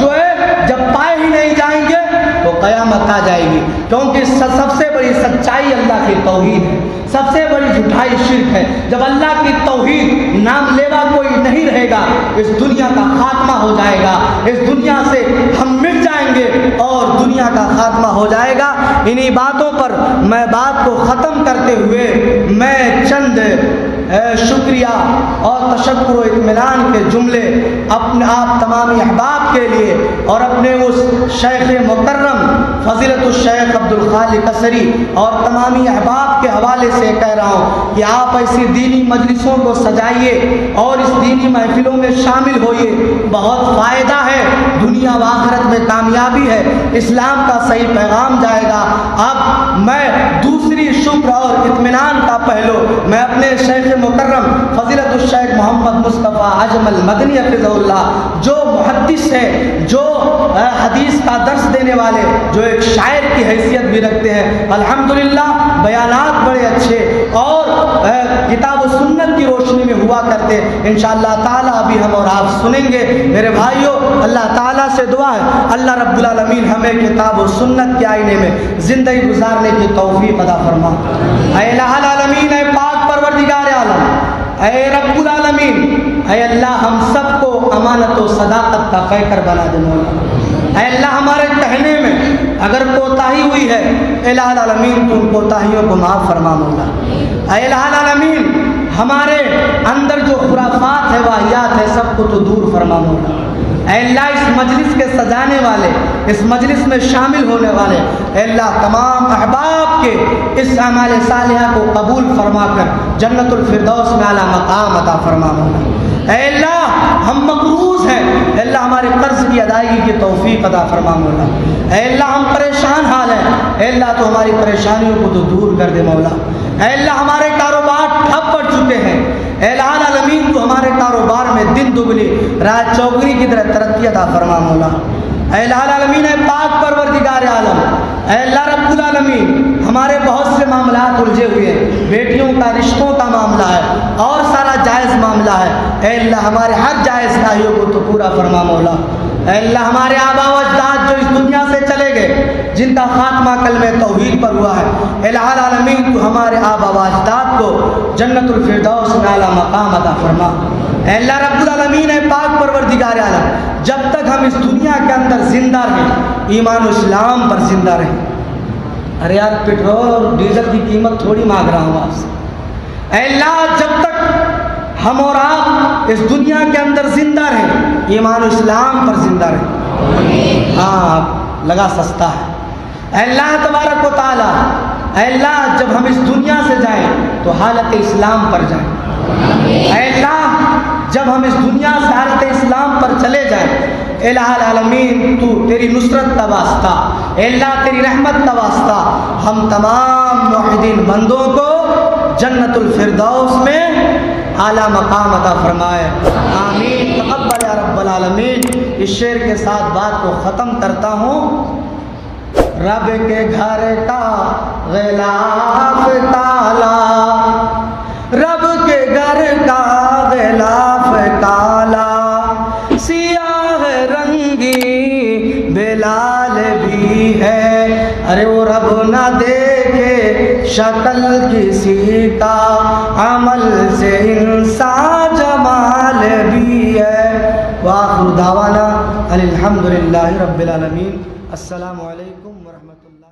جو ہے جب پائے ہی نہیں جائیں گے تو قیامت آ جائے گی، کیونکہ سب سے بڑی سچائی اللہ کی توحید ہے، سب سے بڑی جھوٹائی شرک ہے۔ جب اللہ کی توحید نام لیوا کوئی نہیں رہے گا، اس دنیا کا خاتمہ ہو جائے گا، اس دنیا سے ہم مٹ جائیں گے اور دنیا کا خاتمہ ہو جائے گا۔ انہی باتوں پر میں بات کو ختم کرتے ہوئے میں چند شکریہ اور تشکر و اطمینان کے جملے اپنے آپ تمام احباب کے لیے اور اپنے اس شیخ مکرم فضیلت الشیخ عبدالخالق قصری اور تمامی احباب کے حوالے سے کہہ رہا ہوں کہ آپ ایسی دینی مجلسوں کو سجائیے اور اس دینی محفلوں میں شامل ہوئیے، بہت فائدہ ہے، دنیا و آخرت میں کامیابی ہے، اسلام کا صحیح پیغام جائے گا۔ اب میں دوسری شکر اور اطمینان کا پہلو میں اپنے شیخ مکرم فضیلت الشیخ محمد مصطفیٰ اجمل مدنی حفظہ اللہ، جو محدث ہے، جو حدیث کا درس دینے والے، جو ایک شاعر کی حیثیت بھی رکھتے ہیں، الحمدللہ بیانات بڑے اچھے اور کتاب و سنت کی روشنی میں ہوا کرتے، انشاءاللہ تعالیٰ ابھی ہم اور آپ سنیں گے۔ میرے بھائیوں، اللہ تعالیٰ سے دعا ہے اللہ رب العالمین ہمیں کتاب و سنت کے آئینے میں زندگی گزارنے کی توفیق عطا فرما۔ اے الہ العالمین، اے پاک پروردگار عالم، اے رب العالمین، اے اللہ ہم سب کو امانت و صداقت کا پیکر بنا دے مولا۔ اے اللہ ہمارے کہنے میں اگر کوتاہی ہوئی ہے، الہ العالمین تو ان کوتاہیوں کو معاف فرما مولا۔ اے الہ العالمین، ہمارے اندر جو خرافات ہے واہیات ہے سب کو تو دور فرما مولا۔ اے اللہ اس مجلس کے سجانے والے، اس مجلس میں شامل ہونے والے، اے اللہ تمام احباب کے اس اعمال صالحہ کو قبول فرما کر جنت الفردوس میں اعلیٰ مقام عطا فرما مولا۔ اے اللہ ہم مقروض ہیں، اے اللہ ہمارے قرض کی ادائیگی کی توفیق عطا فرما مولا۔ اے اللہ ہم پریشان حال ہیں، اے اللہ تو ہماری پریشانیوں کو تو دور کر دے مولا۔ اے اللہ ہمارے کاروبار ٹھپ پڑ چکے ہیں، اے العالمین تو ہمارے کاروبار میں دن دگنی رات چوگنی کی طرح ترقی عطا فرما مولا۔ اے العالمین اے پاک پروردگار عالم، اے اللہ رب العالمین ہمارے بہت سے معاملات الجھے ہوئے ہیں، بیٹیوں کا رشتوں کا معاملہ ہے اور سارا جائز معاملہ ہے، اے اللہ ہمارے ہر جائز خواہیوں کو تو پورا فرما مولا۔ اے اللہ ہمارے آبا و اجداد جو اس دنیا سے چلے گئے، جن کا خاتمہ کلمہ توحید پر ہوا ہے، اے العالمین تو ہمارے آبا و اجداد کو جنت الفردوس میں اعلیٰ مقام عطا فرما۔ اے اللہ رب العالمین اے پاک پروردگار عالم، جب تک ہم اس دنیا کے اندر زندہ رہیں، ایمان و اسلام پر زندہ رہیں۔ ارے یار پیٹرول اور ڈیزل کی قیمت تھوڑی مانگ رہا ہوں آپ سے۔ اے اللہ جب تک ہم اور آپ اس دنیا کے اندر زندہ رہیں، ایمان و اسلام پر زندہ رہیں۔ ہاں لگا سستا ہے۔ اے اللہ تبارک و تعالیٰ، اے اللہ جب ہم اس دنیا سے جائیں تو حالت اسلام پر جائیں۔ اے اللہ جب ہم اس دنیا سے حالت اسلام پر چلے جائیں، اے العالمین تو تیری نصرت کا واسطہ، اے اللہ تیری رحمت کا واسطہ ہم تمام موحدین بندوں کو جنت الفردوس میں اعلیٰ مقام عطا فرمائے، آمین تقبل یا رب العالمین۔ اس شعر کے ساتھ بات کو ختم کرتا ہوں۔ رب کے گھر کا غلاف کالا، رب کے گھر کا غلاف کالا، سیاہ رنگی بلال بھی ہے، ارے وہ رب نہ دیکھے شکل کسی کا، عمل سے انسان جمال بھی ہے۔ وآخر دعوانا الحمدللہ رب العالمین۔ السلام علیکم ورحمۃ اللہ۔